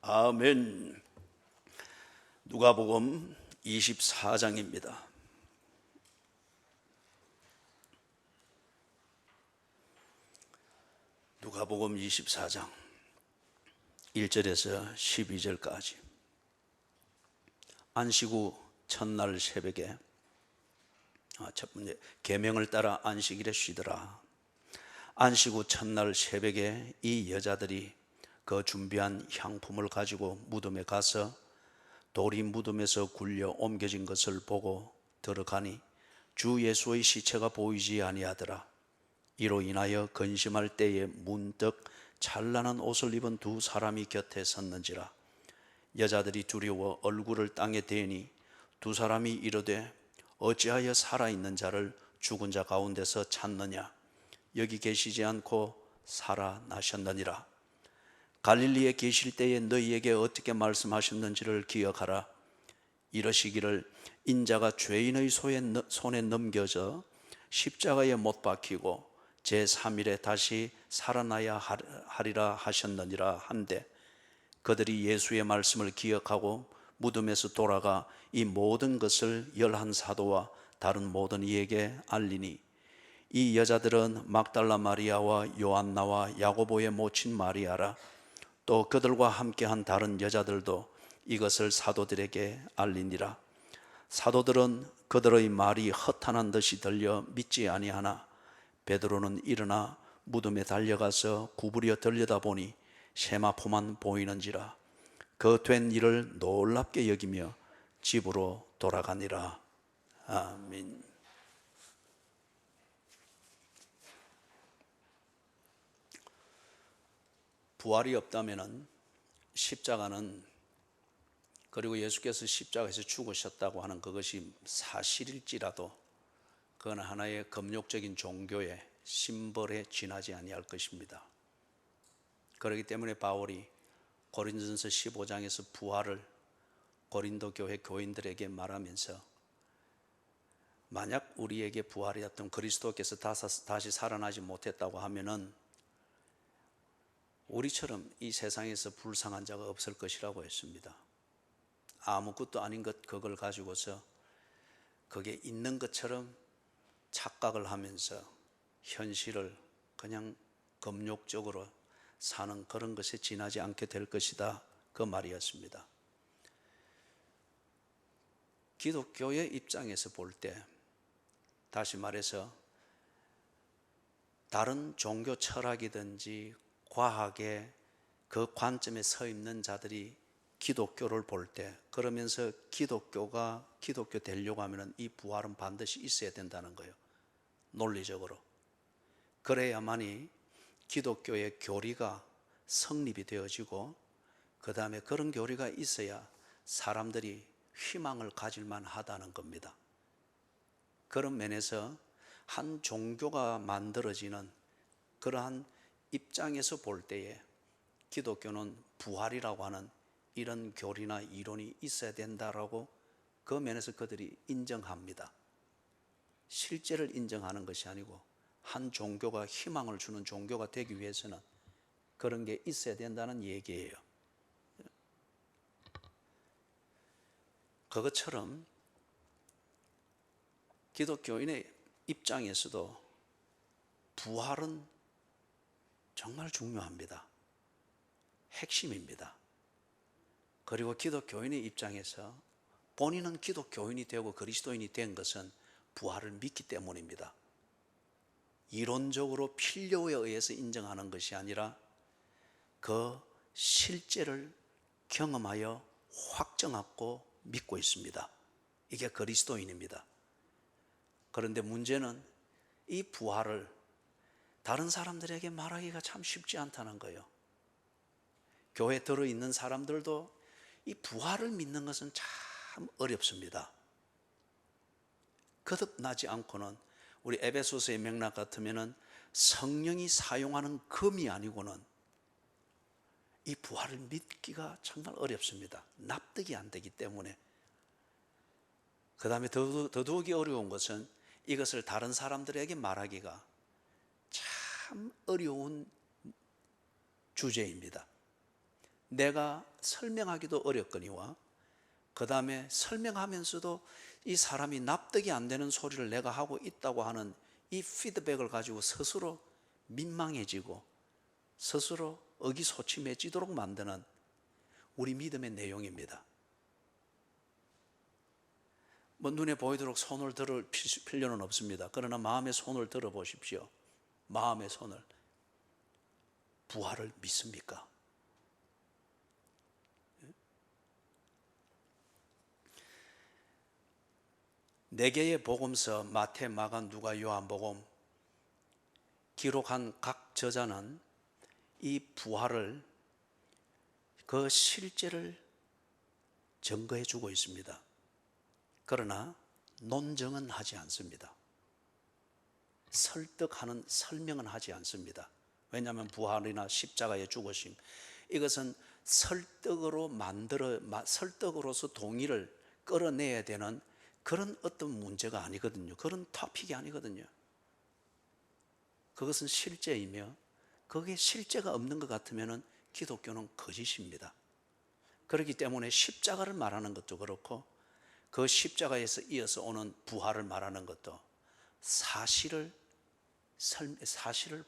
아멘. 누가복음 24장입니다. 누가복음 24장 1절에서 12절까지. 안식 후 첫날 새벽에 첫 번째 계명을 따라 안식일에 쉬더라. 안식 후 첫날 새벽에 이 여자들이 그 준비한 향품을 가지고 무덤에 가서 돌이 무덤에서 굴려 옮겨진 것을 보고 들어가니 주 예수의 시체가 보이지 아니하더라. 이로 인하여 근심할 때에 문득 찬란한 옷을 입은 두 사람이 곁에 섰는지라. 여자들이 두려워 얼굴을 땅에 대니 두 사람이 이르되 어찌하여 살아있는 자를 죽은 자 가운데서 찾느냐? 여기 계시지 않고 살아나셨느니라. 갈릴리에 계실 때에 너희에게 어떻게 말씀하셨는지를 기억하라. 이러시기를 인자가 죄인의 손에 넘겨져 십자가에 못 박히고 제3일에 다시 살아나야 하리라 하셨느니라 한데, 그들이 예수의 말씀을 기억하고 무덤에서 돌아가 이 모든 것을 11사도와 다른 모든 이에게 알리니, 이 여자들은 막달라 마리아와 요한나와 야고보의 모친 마리아라. 또 그들과 함께한 다른 여자들도 이것을 사도들에게 알리니라. 사도들은 그들의 말이 허탄한 듯이 들려 믿지 아니하나 베드로는 일어나 무덤에 달려가서 구부려 들여다보니 세마포만 보이는지라. 그 된 일을 놀랍게 여기며 집으로 돌아가니라. 아멘. 부활이 없다면 십자가는, 그리고 예수께서 십자가에서 죽으셨다고 하는 그것이 사실일지라도 그건 하나의 금욕적인 종교의 심벌에 지나지 아니할 것입니다. 그렇기 때문에 바울이 고린도전서 15장에서 부활을 고린도 교회 교인들에게 말하면서, 만약 우리에게 부활이 없던 그리스도께서 다시 살아나지 못했다고 하면은 우리처럼 이 세상에서 불쌍한 자가 없을 것이라고 했습니다. 아무것도 아닌 그걸 가지고서 그게 있는 것처럼 착각을 하면서 현실을 그냥 금욕적으로 사는 그런 것에 지나지 않게 될 것이다, 그 말이었습니다. 기독교의 입장에서 볼 때, 다시 말해서 다른 종교 철학이든지 과학의 그 관점에 서 있는 자들이 기독교를 볼 때, 그러면서 기독교가 기독교 되려고 하면 이 부활은 반드시 있어야 된다는 거예요. 논리적으로. 그래야만이 기독교의 교리가 성립이 되어지고, 그 다음에 그런 교리가 있어야 사람들이 희망을 가질만 하다는 겁니다. 그런 면에서 한 종교가 만들어지는 그러한 입장에서 볼 때에 기독교는 부활이라고 하는 이런 교리나 이론이 있어야 된다라고 그 면에서 그들이 인정합니다. 실제를 인정하는 것이 아니고 한 종교가 희망을 주는 종교가 되기 위해서는 그런 게 있어야 된다는 얘기예요. 그것처럼 기독교인의 입장에서도 부활은 정말 중요합니다. 핵심입니다. 그리고 기독교인의 입장에서 본인은 기독교인이 되고 그리스도인이 된 것은 부활을 믿기 때문입니다. 이론적으로 필요에 의해서 인정하는 것이 아니라 그 실제를 경험하여 확정하고 믿고 있습니다. 이게 그리스도인입니다. 그런데 문제는 이 부활을 다른 사람들에게 말하기가 참 쉽지 않다는 거예요. 교회에 들어있는 사람들도 이 부활을 믿는 것은 참 어렵습니다. 거듭나지 않고는, 우리 에베소서의 맥락 같으면은 성령이 사용하는 금이 아니고는 이 부활을 믿기가 정말 어렵습니다. 납득이 안 되기 때문에. 그 다음에 더더욱이 어려운 것은 이것을 다른 사람들에게 말하기가 참 어려운 주제입니다. 내가 설명하기도 어렵거니와 그 다음에 설명하면서도 이 사람이 납득이 안 되는 소리를 내가 하고 있다고 하는 이 피드백을 가지고 스스로 민망해지고 스스로 의기소침해지도록 만드는 우리 믿음의 내용입니다. 뭐 눈에 보이도록 손을 들을 필요는 없습니다. 그러나 마음의 손을 들어 보십시오. 마음의 손을. 부활을 믿습니까? 네 개의 복음서 마태, 마가, 누가, 요한복음 기록한 각 저자는 이 부활을 그 실제를 증거해 주고 있습니다. 그러나 논증은 하지 않습니다. 설득하는 설명은 하지 않습니다. 왜냐하면 부활이나 십자가의 죽으심, 이것은 설득으로서 동의를 끌어내야 되는 그런 어떤 문제가 아니거든요. 그런 토픽이 아니거든요. 그것은 실제이며 거기에 실제가 없는 것 같으면 기독교는 거짓입니다. 그렇기 때문에 십자가를 말하는 것도 그렇고 그 십자가에서 이어서 오는 부활을 말하는 것도 사실을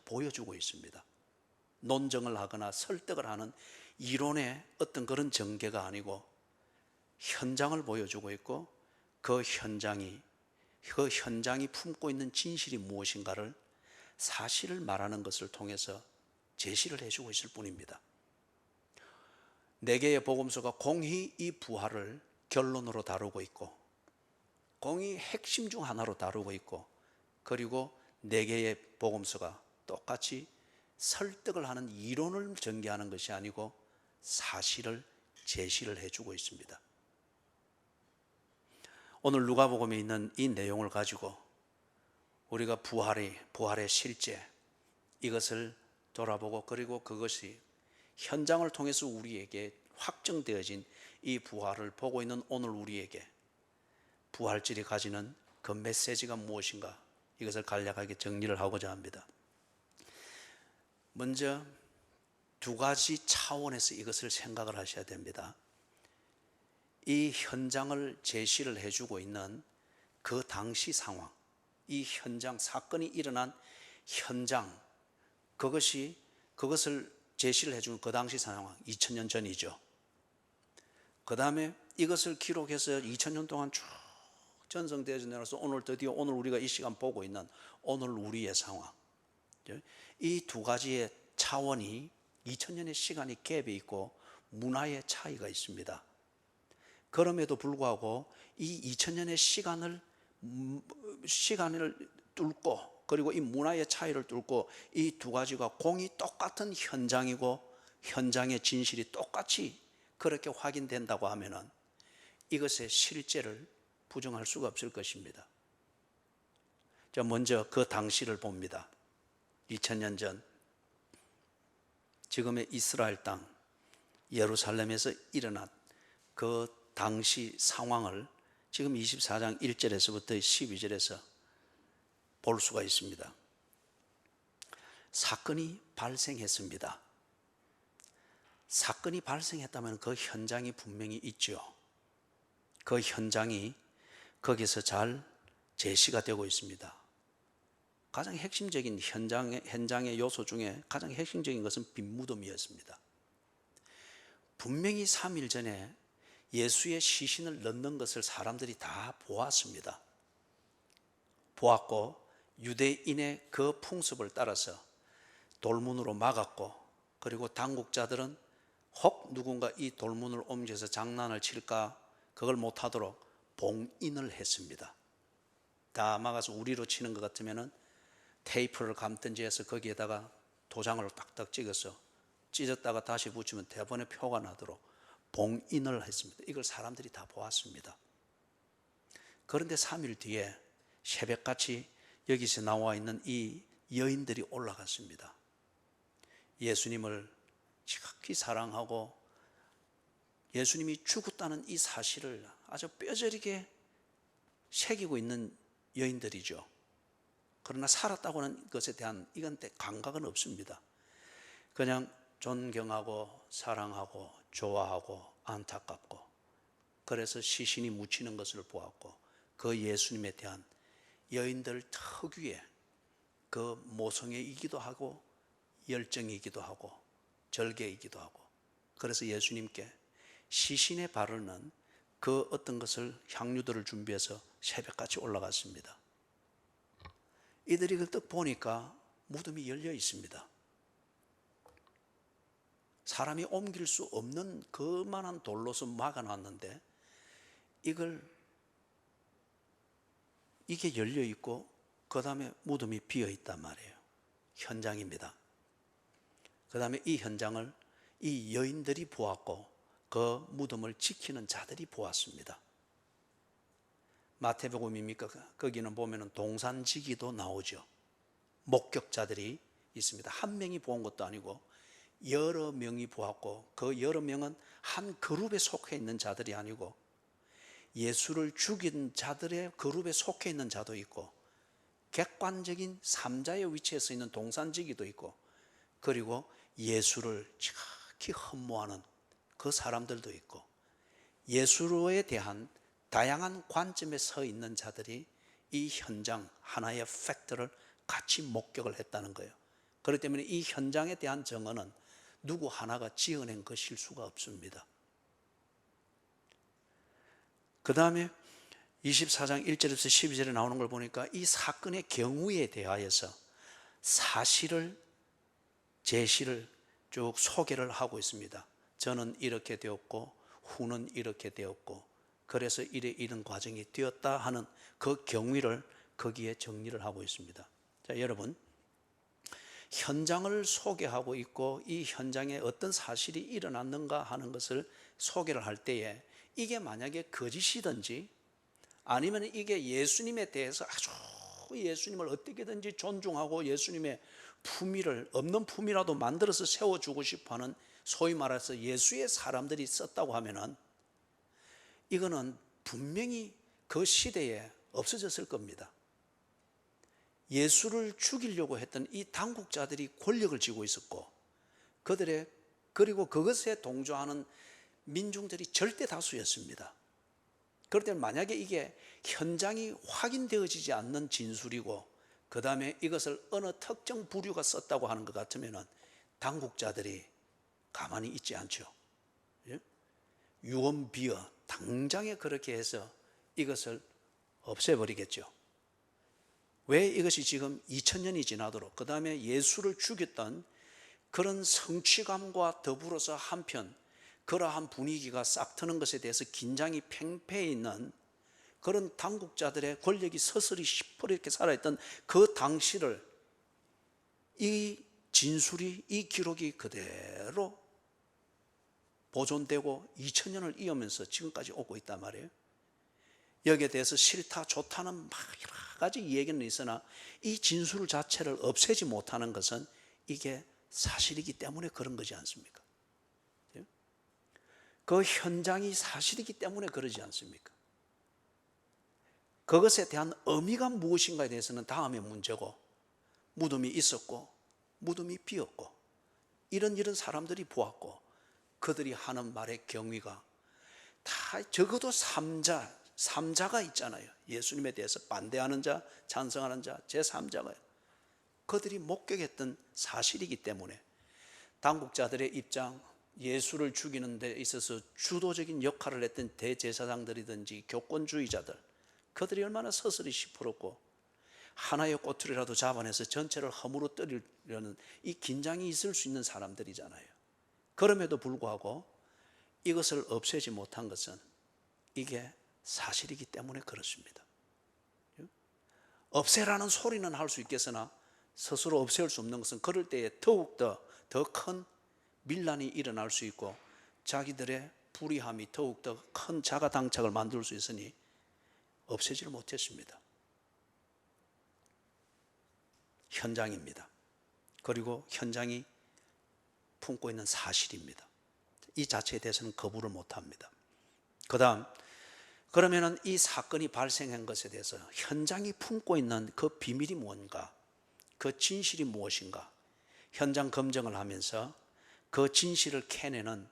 보여주고 있습니다. 논증을 하거나 설득을 하는 이론의 어떤 그런 전개가 아니고 현장을 보여주고 있고 그 현장이 품고 있는 진실이 무엇인가를 사실을 말하는 것을 통해서 제시를 해주고 있을 뿐입니다. 네 개의 복음서가 공히 이 부활을 결론으로 다루고 있고 공히 핵심 중 하나로 다루고 있고 그리고 네 개의 복음서가 똑같이 설득을 하는 이론을 전개하는 것이 아니고 사실을 제시를 해주고 있습니다. 오늘 누가복음에 있는 이 내용을 가지고 우리가 부활의 실제 이것을 돌아보고 그리고 그것이 현장을 통해서 우리에게 확정되어진 이 부활을 보고 있는 오늘 우리에게 부활절이 가지는 그 메시지가 무엇인가 이것을 간략하게 정리를 하고자 합니다. 먼저 두 가지 차원에서 이것을 생각을 하셔야 됩니다. 이 현장을 제시를 해주고 있는 그 당시 상황, 이 현장, 사건이 일어난 현장, 그것을 제시를 해주는 그 당시 상황, 2000년 전이죠. 그 다음에 이것을 기록해서 2000년 동안 쭉 전성되어져 내려서 오늘 드디어 오늘 우리가 이 시간 보고 있는 오늘 우리의 상황, 이 두 가지의 차원이 2000년의 시간이 갭이 있고 문화의 차이가 있습니다. 그럼에도 불구하고 이 2000년의 시간을 뚫고 그리고 이 문화의 차이를 뚫고 이 두 가지가 공이 똑같은 현장이고 현장의 진실이 똑같이 그렇게 확인된다고 하면은 이것의 실제를 부정할 수가 없을 것입니다. 자, 먼저 그 당시를 봅니다. 2000년 전 지금의 이스라엘 땅 예루살렘에서 일어난 그 당시 상황을 지금 24장 1절에서부터 12절에서 볼 수가 있습니다. 사건이 발생했습니다. 사건이 발생했다면 그 현장이 분명히 있죠. 그 현장이 거기서 잘 제시가 되고 있습니다. 가장 핵심적인 현장의 요소 중에 가장 핵심적인 것은 빈무덤이었습니다. 분명히 3일 전에 예수의 시신을 넣는 것을 사람들이 다 보았습니다. 보았고 유대인의 그 풍습을 따라서 돌문으로 막았고 그리고 당국자들은 혹 누군가 이 돌문을 옮겨서 장난을 칠까 그걸 못하도록 봉인을 했습니다. 다 막아서 우리로 치는 것 같으면 테이프를 감든지 해서 거기에다가 도장을 딱딱 찍어서 찢었다가 다시 붙이면 대번에 표가 나도록 봉인을 했습니다. 이걸 사람들이 다 보았습니다. 그런데 3일 뒤에 새벽같이 여기서 나와 있는 이 여인들이 올라갔습니다. 예수님을 지극히 사랑하고 예수님이 죽었다는 이 사실을 아주 뼈저리게 새기고 있는 여인들이죠. 그러나 살았다고 하는 것에 대한 이건 감각은 없습니다. 그냥 존경하고 사랑하고 좋아하고 안타깝고, 그래서 시신이 묻히는 것을 보았고, 그 예수님에 대한 여인들 특유의 그 모성애이기도 하고 열정이기도 하고 절개이기도 하고, 그래서 예수님께 시신에 바르는 그 어떤 것을, 향유들을 준비해서 새벽같이 올라갔습니다. 이들이 그걸 딱 보니까 무덤이 열려 있습니다. 사람이 옮길 수 없는 그만한 돌로서 막아놨는데 이게 열려 있고, 그 다음에 무덤이 비어 있단 말이에요. 현장입니다. 그 다음에 이 현장을 이 여인들이 보았고, 그 무덤을 지키는 자들이 보았습니다. 마태복음입니까? 거기는 보면은 동산지기도 나오죠. 목격자들이 있습니다. 한 명이 본 것도 아니고 여러 명이 보았고, 그 여러 명은 한 그룹에 속해 있는 자들이 아니고 예수를 죽인 자들의 그룹에 속해 있는 자도 있고, 객관적인 3자의 위치에 서 있는 동산지기도 있고, 그리고 예수를 지극히 흠모하는 그 사람들도 있고, 예수에 대한 다양한 관점에 서 있는 자들이 이 현장 하나의 팩트를 같이 목격을 했다는 거예요. 그렇기 때문에 이 현장에 대한 증언은 누구 하나가 지어낸 것일 수가 없습니다. 그 다음에 24장 1절에서 12절에 나오는 걸 보니까 이 사건의 경위에 대하여서 사실을, 제시를 쭉 소개를 하고 있습니다. 저는 이렇게 되었고 후는 이렇게 되었고 그래서 이런 과정이 되었다 하는 그 경위를 거기에 정리를 하고 있습니다. 자, 여러분, 현장을 소개하고 있고 이 현장에 어떤 사실이 일어났는가 하는 것을 소개를 할 때에 이게 만약에 거짓이든지 아니면 이게 예수님에 대해서 아주 예수님을 어떻게든지 존중하고 예수님의 품위를, 없는 품위라도 만들어서 세워주고 싶어하는, 소위 말해서 예수의 사람들이 썼다고 하면은 이거는 분명히 그 시대에 없어졌을 겁니다. 예수를 죽이려고 했던 이 당국자들이 권력을 쥐고 있었고, 그리고 그것에 동조하는 민중들이 절대 다수였습니다. 그럴 때 만약에 이게 현장이 확인되어지지 않는 진술이고, 그 다음에 이것을 어느 특정 부류가 썼다고 하는 것 같으면 당국자들이 가만히 있지 않죠. 유언비어 당장에 그렇게 해서 이것을 없애버리겠죠. 왜 이것이 지금 2000년이 지나도록, 그 다음에 예수를 죽였던 그런 성취감과 더불어서 한편 그러한 분위기가 싹 트는 것에 대해서 긴장이 팽배해 있는 그런 당국자들의 권력이 서서히 시퍼렇게 살아있던 그 당시를 이 진술이, 이 기록이 그대로 보존되고 2000년을 이으면서 지금까지 오고 있단 말이에요. 여기에 대해서 싫다 좋다는 막 여러 가지 얘기는 있으나 이 진술 자체를 없애지 못하는 것은 이게 사실이기 때문에 그런 거지 않습니까? 그 현장이 사실이기 때문에 그러지 않습니까? 그것에 대한 의미가 무엇인가에 대해서는 다음의 문제고, 무덤이 있었고 무덤이 비었고 이런 사람들이 보았고, 그들이 하는 말의 경위가 다 적어도 3자가 있잖아요. 예수님에 대해서 반대하는 자, 찬성하는 자, 제3자가 그들이 목격했던 사실이기 때문에 당국자들의 입장, 예수를 죽이는 데 있어서 주도적인 역할을 했던 대제사장들이든지 교권주의자들, 그들이 얼마나 서슬이 시퍼렇고 하나의 꼬투리라도 잡아내서 전체를 허물어뜨리려는 이 긴장이 있을 수 있는 사람들이잖아요. 그럼에도 불구하고 이것을 없애지 못한 것은 이게 사실이기 때문에 그렇습니다. 없애라는 소리는 할 수 있겠으나 스스로 없앨 수 없는 것은 그럴 때에 더욱더 더 큰 밀란이 일어날 수 있고 자기들의 불의함이 더욱더 큰 자가당착을 만들 수 있으니 없애지를 못했습니다. 현장입니다. 그리고 현장이 품고 있는 사실입니다. 이 자체에 대해서는 거부를 못합니다. 그 다음, 그러면 이 사건이 발생한 것에 대해서 현장이 품고 있는 그 비밀이 뭔가, 그 진실이 무엇인가, 현장 검증을 하면서 그 진실을 캐내는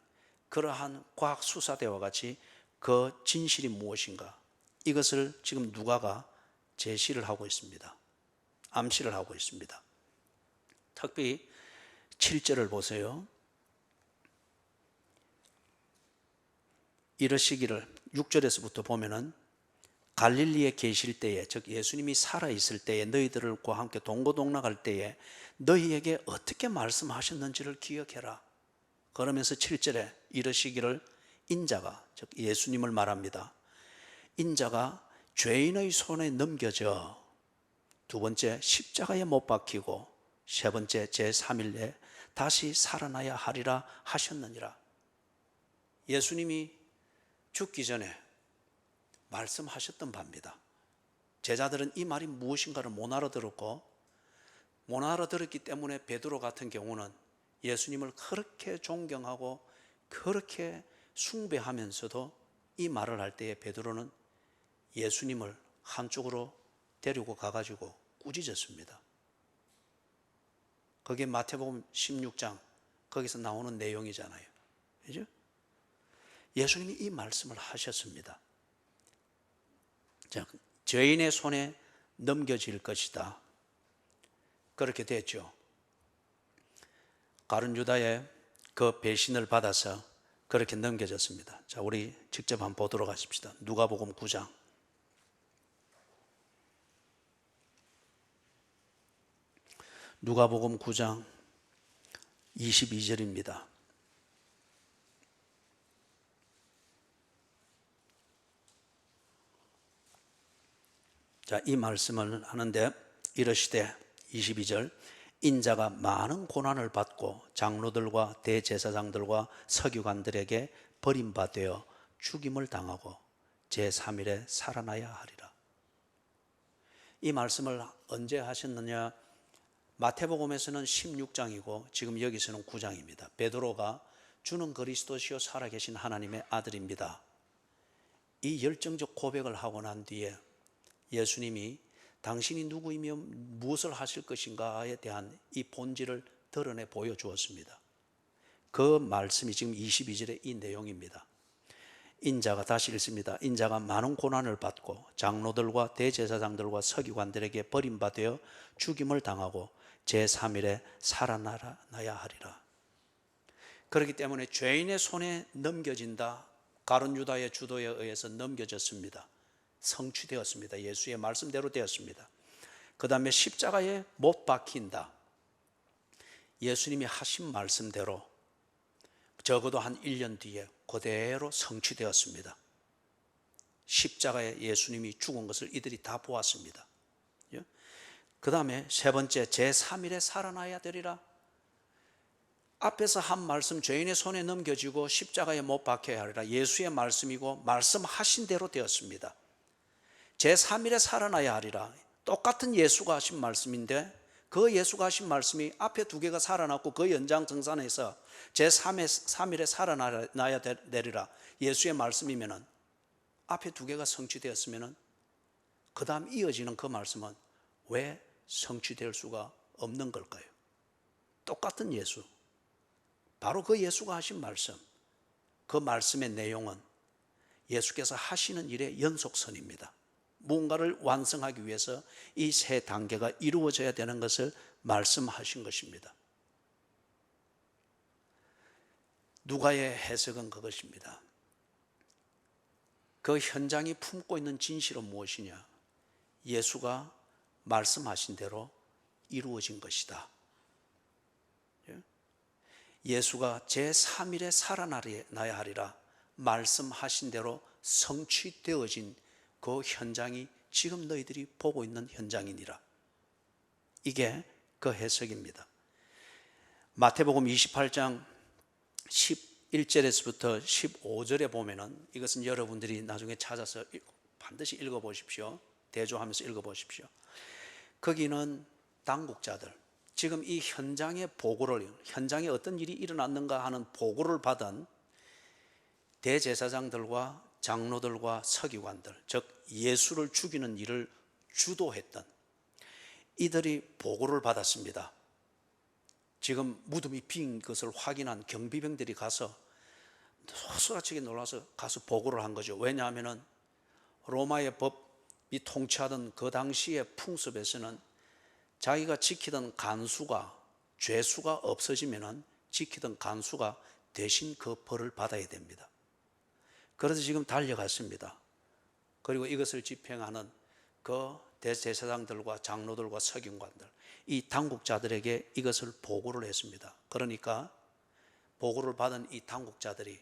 그러한 과학 수사대와 같이 그 진실이 무엇인가, 이것을 지금 누가가 제시를 하고 있습니다. 암시를 하고 있습니다. 특히 7절을 보세요. 이러시기를, 6절에서부터 보면은 갈릴리에 계실 때에, 즉 예수님이 살아있을 때에, 너희들과 함께 동고동락할 때에 너희에게 어떻게 말씀하셨는지를 기억해라. 그러면서 7절에 이러시기를, 인자가, 즉 예수님을 말합니다. 인자가 죄인의 손에 넘겨져 두 번째 십자가에 못 박히고 세 번째 제3일에 다시 살아나야 하리라 하셨느니라. 예수님이 죽기 전에 말씀하셨던 바입니다. 제자들은 이 말이 무엇인가를 못 알아들었고, 못 알아들었기 때문에 베드로 같은 경우는 예수님을 그렇게 존경하고 그렇게 숭배하면서도 이 말을 할 때에 베드로는 예수님을 한쪽으로 데리고 가가지고 꾸짖었습니다. 그게 마태복음 16장 거기서 나오는 내용이잖아요. 그죠? 예수님이 이 말씀을 하셨습니다. 자, 죄인의 손에 넘겨질 것이다. 그렇게 됐죠. 가룟 유다의 그 배신을 받아서 그렇게 넘겨졌습니다. 자, 우리 직접 한번 보도록 하십시다. 누가복음 9장. 누가복음 9장 22절입니다. 자, 이 말씀을 하는데 이러시되 22절, 인자가 많은 고난을 받고 장로들과 대제사장들과 서기관들에게 버림받아 죽임을 당하고 제3일에 살아나야 하리라. 이 말씀을 언제 하셨느냐? 마태복음에서는 16장이고 지금 여기서는 9장입니다. 베드로가 주는 그리스도시요 살아계신 하나님의 아들입니다, 이 열정적 고백을 하고 난 뒤에 예수님이 당신이 누구이며 무엇을 하실 것인가에 대한 이 본질을 드러내 보여주었습니다. 그 말씀이 지금 22절의 이 내용입니다. 인자가, 다시 읽습니다. 인자가 많은 고난을 받고 장로들과 대제사장들과 서기관들에게 버림받아 죽임을 당하고 제3일에 살아나야 하리라. 그렇기 때문에 죄인의 손에 넘겨진다. 가룟 유다의 주도에 의해서 넘겨졌습니다. 성취되었습니다. 예수의 말씀대로 되었습니다. 그 다음에 십자가에 못 박힌다. 예수님이 하신 말씀대로 적어도 한 1년 뒤에 그대로 성취되었습니다. 십자가에 예수님이 죽은 것을 이들이 다 보았습니다. 그 다음에 세 번째, 제3일에 살아나야 되리라. 앞에서 한 말씀, 죄인의 손에 넘겨지고 십자가에 못 박혀야 하리라, 예수의 말씀이고 말씀하신 대로 되었습니다. 제3일에 살아나야 하리라, 똑같은 예수가 하신 말씀인데 그 예수가 하신 말씀이 앞에 두 개가 살아났고 그 연장성산에서 제3일에 살아나야 되리라, 예수의 말씀이면은 앞에 두 개가 성취되었으면은 그 다음 이어지는 그 말씀은 왜 성취될 수가 없는 걸까요? 똑같은 예수, 바로 그 예수가 하신 말씀, 그 말씀의 내용은 예수께서 하시는 일의 연속선입니다. 무언가를 완성하기 위해서 이 세 단계가 이루어져야 되는 것을 말씀하신 것입니다. 누가의 해석은 그것입니다. 그 현장이 품고 있는 진실은 무엇이냐? 예수가 말씀하신 대로 이루어진 것이다. 예수가 제3일에 살아나야 하리라 말씀하신 대로 성취되어진 그 현장이 지금 너희들이 보고 있는 현장이니라. 이게 그 해석입니다. 마태복음 28장 11절에서부터 15절에 보면은, 이것은 여러분들이 나중에 찾아서 반드시 읽어보십시오. 대조하면서 읽어보십시오. 거기는 당국자들, 지금 이 현장의 보고를, 현장에 어떤 일이 일어났는가 하는 보고를 받은 대제사장들과 장로들과 서기관들, 즉 예수를 죽이는 일을 주도했던 이들이 보고를 받았습니다. 지금 무덤이 빈 것을 확인한 경비병들이 가서 소스라치게 놀라서 가서 보고를 한 거죠. 왜냐하면 로마의 법이 통치하던 그 당시의 풍습에서는 자기가 지키던 간수가, 죄수가 없어지면 지키던 간수가 대신 그 벌을 받아야 됩니다. 그래서 지금 달려갔습니다. 그리고 이것을 집행하는 그 대제사장들과 장로들과 서기관들, 이 당국자들에게 이것을 보고를 했습니다. 그러니까 보고를 받은 이 당국자들이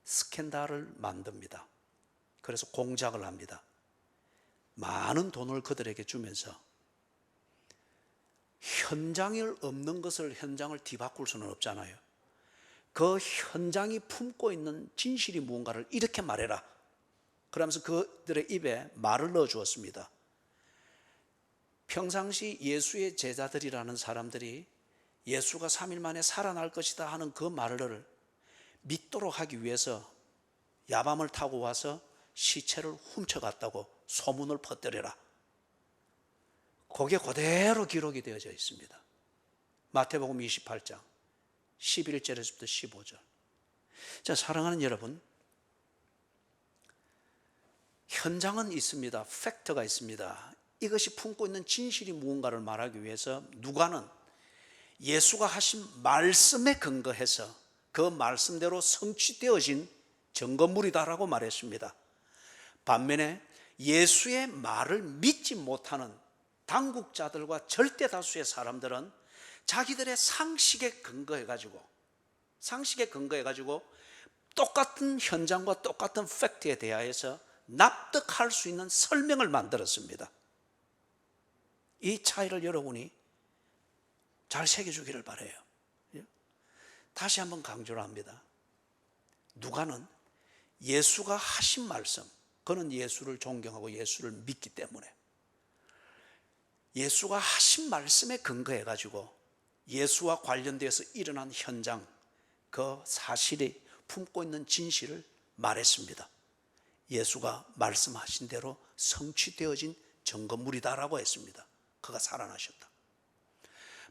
스캔들을 만듭니다. 그래서 공작을 합니다. 많은 돈을 그들에게 주면서 현장을 없는 것을 현장을 뒤바꿀 수는 없잖아요. 그 현장이 품고 있는 진실이 무언가를 이렇게 말해라. 그러면서 그들의 입에 말을 넣어 주었습니다. 평상시 예수의 제자들이라는 사람들이 예수가 3일 만에 살아날 것이다 하는 그 말을 믿도록 하기 위해서 야밤을 타고 와서 시체를 훔쳐갔다고 소문을 퍼뜨려라. 그게 그대로 기록이 되어져 있습니다. 마태복음 28장 11절에서부터 15절. 자, 사랑하는 여러분, 현장은 있습니다. 팩트가 있습니다. 이것이 품고 있는 진실이 무언가를 말하기 위해서 누가는 예수가 하신 말씀에 근거해서 그 말씀대로 성취되어진 증거물이다라고 말했습니다. 반면에 예수의 말을 믿지 못하는 당국자들과 절대 다수의 사람들은 자기들의 상식에 근거해가지고 똑같은 현장과 똑같은 팩트에 대하여서 납득할 수 있는 설명을 만들었습니다. 이 차이를 여러분이 잘 새겨주기를 바라요. 다시 한번 강조를 합니다. 누가는 예수가 하신 말씀, 그는 예수를 존경하고 예수를 믿기 때문에 예수가 하신 말씀에 근거해 가지고 예수와 관련되어서 일어난 현장, 그 사실이 품고 있는 진실을 말했습니다. 예수가 말씀하신 대로 성취되어진 증거물이다라고 했습니다. 그가 살아나셨다.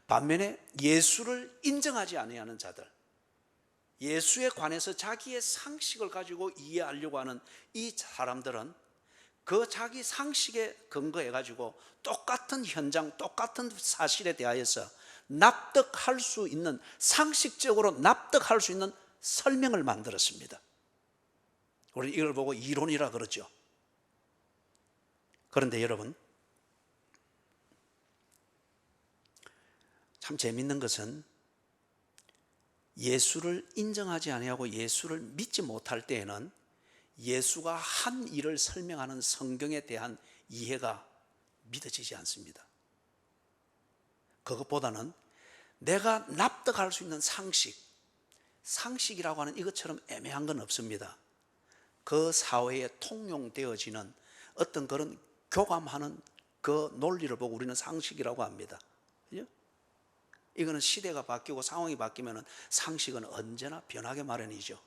반면에 예수를 인정하지 아니하는 자들, 예수에 관해서 자기의 상식을 가지고 이해하려고 하는 이 사람들은 그 자기 상식에 근거해 가지고 똑같은 현장, 똑같은 사실에 대하여서 납득할 수 있는, 상식적으로 납득할 수 있는 설명을 만들었습니다. 우리 이걸 보고 이론이라 그러죠. 그런데 여러분, 참 재밌는 것은 예수를 인정하지 아니하고 예수를 믿지 못할 때에는 예수가 한 일을 설명하는 성경에 대한 이해가 믿어지지 않습니다. 그것보다는 내가 납득할 수 있는 상식이라고 하는 이것처럼 애매한 건 없습니다. 그 사회에 통용되어지는 어떤 그런 교감하는 그 논리를 보고 우리는 상식이라고 합니다. 그죠? 이거는 시대가 바뀌고 상황이 바뀌면 상식은 언제나 변하게 마련이죠.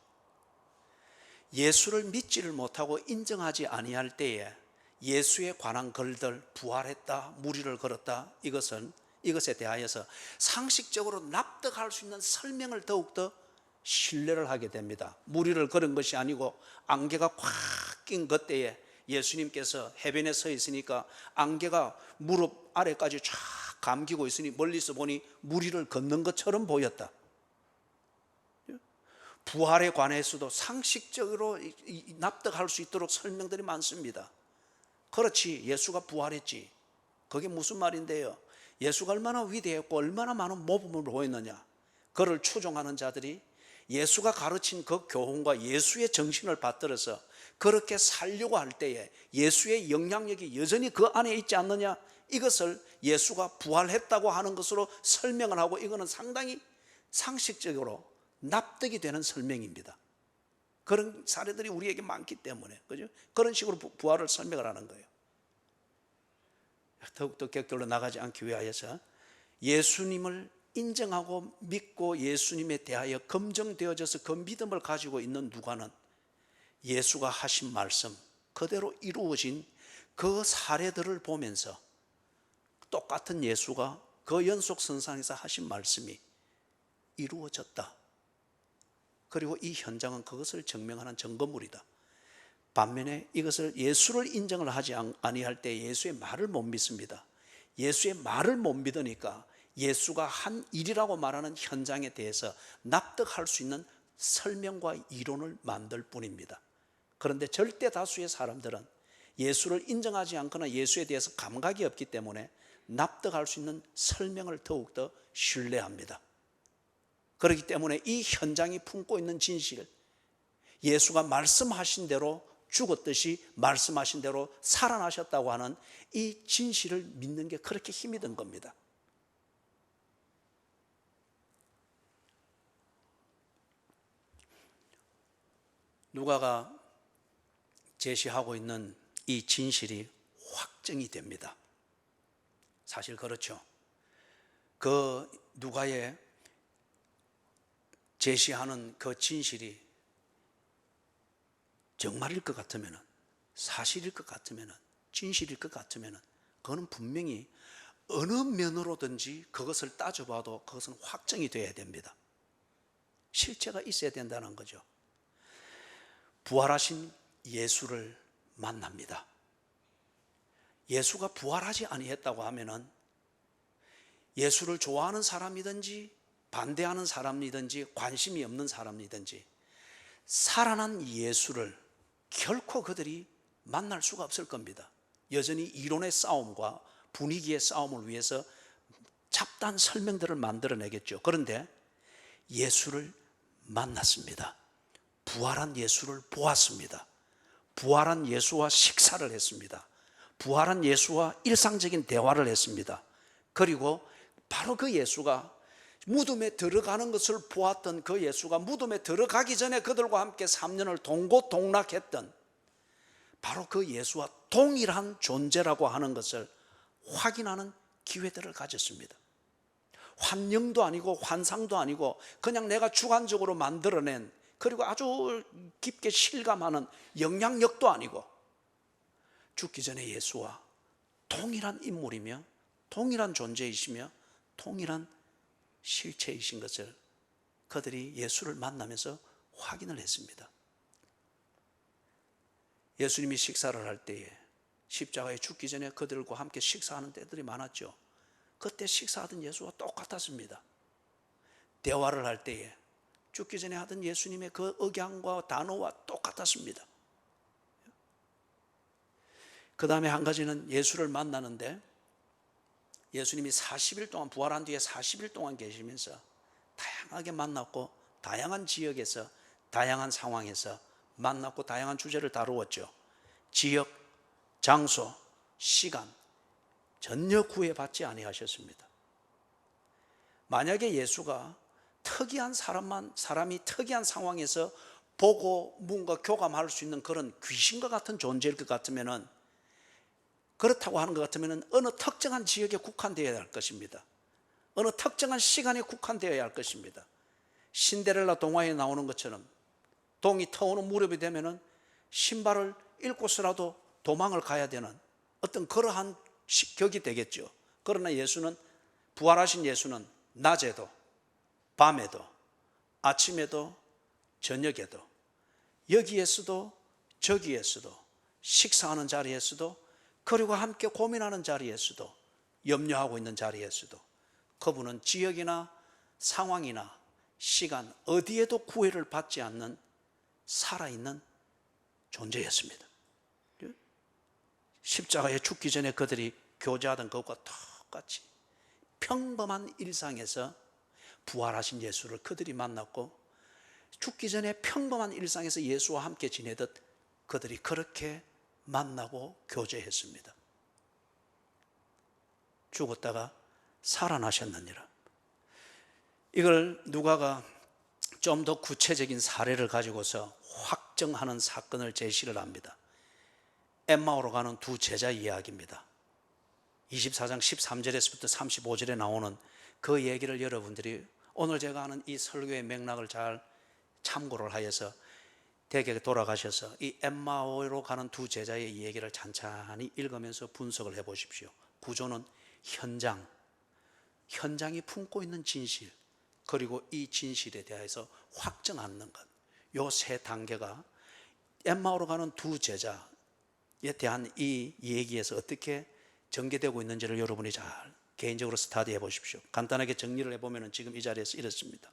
예수를 믿지를 못하고 인정하지 아니할 때에 예수에 관한 글들, 부활했다, 무리를 걸었다, 이것에 대하여서 상식적으로 납득할 수 있는 설명을 더욱더 신뢰를 하게 됩니다. 무리를 걸은 것이 아니고 안개가 꽉 낀 그때에 예수님께서 해변에 서 있으니까 안개가 무릎 아래까지 쫙 감기고 있으니 멀리서 보니 무리를 걷는 것처럼 보였다. 부활에 관해서도 상식적으로 납득할 수 있도록 설명들이 많습니다. 그렇지, 예수가 부활했지. 그게 무슨 말인데요? 예수가 얼마나 위대했고 얼마나 많은 모범을 보였느냐. 그를 추종하는 자들이 예수가 가르친 그 교훈과 예수의 정신을 받들어서 그렇게 살려고 할 때에 예수의 영향력이 여전히 그 안에 있지 않느냐, 이것을 예수가 부활했다고 하는 것으로 설명을 하고, 이거는 상당히 상식적으로 납득이 되는 설명입니다. 그런 사례들이 우리에게 많기 때문에, 그죠? 그런 식으로 부활을 설명을 하는 거예요. 더욱더 격결로 나가지 않기 위하여서 예수님을 인정하고 믿고 예수님에 대하여 검증되어져서 그 믿음을 가지고 있는 누가는 예수가 하신 말씀 그대로 이루어진 그 사례들을 보면서 똑같은 예수가 그 연속선상에서 하신 말씀이 이루어졌다, 그리고 이 현장은 그것을 증명하는 증거물이다. 반면에 이것을 예수를 인정을 하지 아니할 때 예수의 말을 못 믿습니다. 예수의 말을 못 믿으니까 예수가 한 일이라고 말하는 현장에 대해서 납득할 수 있는 설명과 이론을 만들 뿐입니다. 그런데 절대 다수의 사람들은 예수를 인정하지 않거나 예수에 대해서 감각이 없기 때문에 납득할 수 있는 설명을 더욱더 신뢰합니다. 그렇기 때문에 이 현장이 품고 있는 진실, 예수가 말씀하신 대로 죽었듯이 말씀하신 대로 살아나셨다고 하는 이 진실을 믿는 게 그렇게 힘이 든 겁니다. 누가가 제시하고 있는 이 진실이 확정이 됩니다. 사실 그렇죠. 그 누가의 제시하는 그 진실이 정말일 것 같으면, 사실일 것 같으면, 진실일 것 같으면 그거는 분명히 어느 면으로든지 그것을 따져봐도 그것은 확정이 되어야 됩니다. 실체가 있어야 된다는 거죠. 부활하신 예수를 만납니다. 예수가 부활하지 아니했다고 하면은 예수를 좋아하는 사람이든지 반대하는 사람이든지 관심이 없는 사람이든지 살아난 예수를 결코 그들이 만날 수가 없을 겁니다. 여전히 이론의 싸움과 분위기의 싸움을 위해서 잡다한 설명들을 만들어내겠죠. 그런데 예수를 만났습니다. 부활한 예수를 보았습니다. 부활한 예수와 식사를 했습니다. 부활한 예수와 일상적인 대화를 했습니다. 그리고 바로 그 예수가 무덤에 들어가는 것을 보았던 그 예수가 무덤에 들어가기 전에 그들과 함께 3년을 동고동락했던 바로 그 예수와 동일한 존재라고 하는 것을 확인하는 기회들을 가졌습니다. 환영도 아니고 환상도 아니고 그냥 내가 주관적으로 만들어낸, 그리고 아주 깊게 실감하는 영향력도 아니고 죽기 전에 예수와 동일한 인물이며 동일한 존재이시며 동일한 실체이신 것을 그들이 예수를 만나면서 확인을 했습니다. 예수님이 식사를 할 때에 십자가에 죽기 전에 그들과 함께 식사하는 때들이 많았죠. 그때 식사하던 예수와 똑같았습니다. 대화를 할 때에 죽기 전에 하던 예수님의 그 억양과 단어와 똑같았습니다. 그 다음에 한 가지는 예수를 만나는데 예수님이 40일 동안 부활한 뒤에 40일 동안 계시면서 다양하게 만났고 다양한 지역에서 다양한 상황에서 만났고 다양한 주제를 다루었죠. 지역, 장소, 시간 전혀 구애받지 아니하셨습니다. 만약에 예수가 특이한 사람이 특이한 상황에서 보고 뭔가 교감할 수 있는 그런 귀신과 같은 존재일 것 같으면은, 그렇다고 하는 것 같으면 어느 특정한 지역에 국한되어야 할 것입니다. 어느 특정한 시간에 국한되어야 할 것입니다. 신데렐라 동화에 나오는 것처럼 동이 터오는 무렵이 되면은 신발을 잃고서라도 도망을 가야 되는 어떤 그러한 격이 되겠죠. 그러나 예수는, 부활하신 예수는 낮에도 밤에도 아침에도 저녁에도 여기에서도 저기에서도 식사하는 자리에서도 그리고 함께 고민하는 자리에서도 염려하고 있는 자리에서도 그분은 지역이나 상황이나 시간 어디에도 구애를 받지 않는 살아있는 존재였습니다. 십자가에 죽기 전에 그들이 교제하던 것과 똑같이 평범한 일상에서 부활하신 예수를 그들이 만났고, 죽기 전에 평범한 일상에서 예수와 함께 지내듯 그들이 그렇게 만나고 교제했습니다. 죽었다가 살아나셨느니라. 이걸 누가가 좀 더 구체적인 사례를 가지고서 확정하는 사건을 제시를 합니다. 엠마오로 가는 두 제자 이야기입니다. 24장 13절에서부터 35절에 나오는 그 얘기를 여러분들이 오늘 제가 하는 이 설교의 맥락을 잘 참고를 하여서 댁에 돌아가셔서 이 엠마오로 가는 두 제자의 얘기를 찬찬히 읽으면서 분석을 해 보십시오. 구조는 현장이 품고 있는 진실, 그리고 이 진실에 대해서 확증하는 것, 요 세 단계가 엠마오로 가는 두 제자에 대한 이 얘기에서 어떻게 전개되고 있는지를 여러분이 잘 개인적으로 스터디해 보십시오. 간단하게 정리를 해보면 지금 이 자리에서 이렇습니다.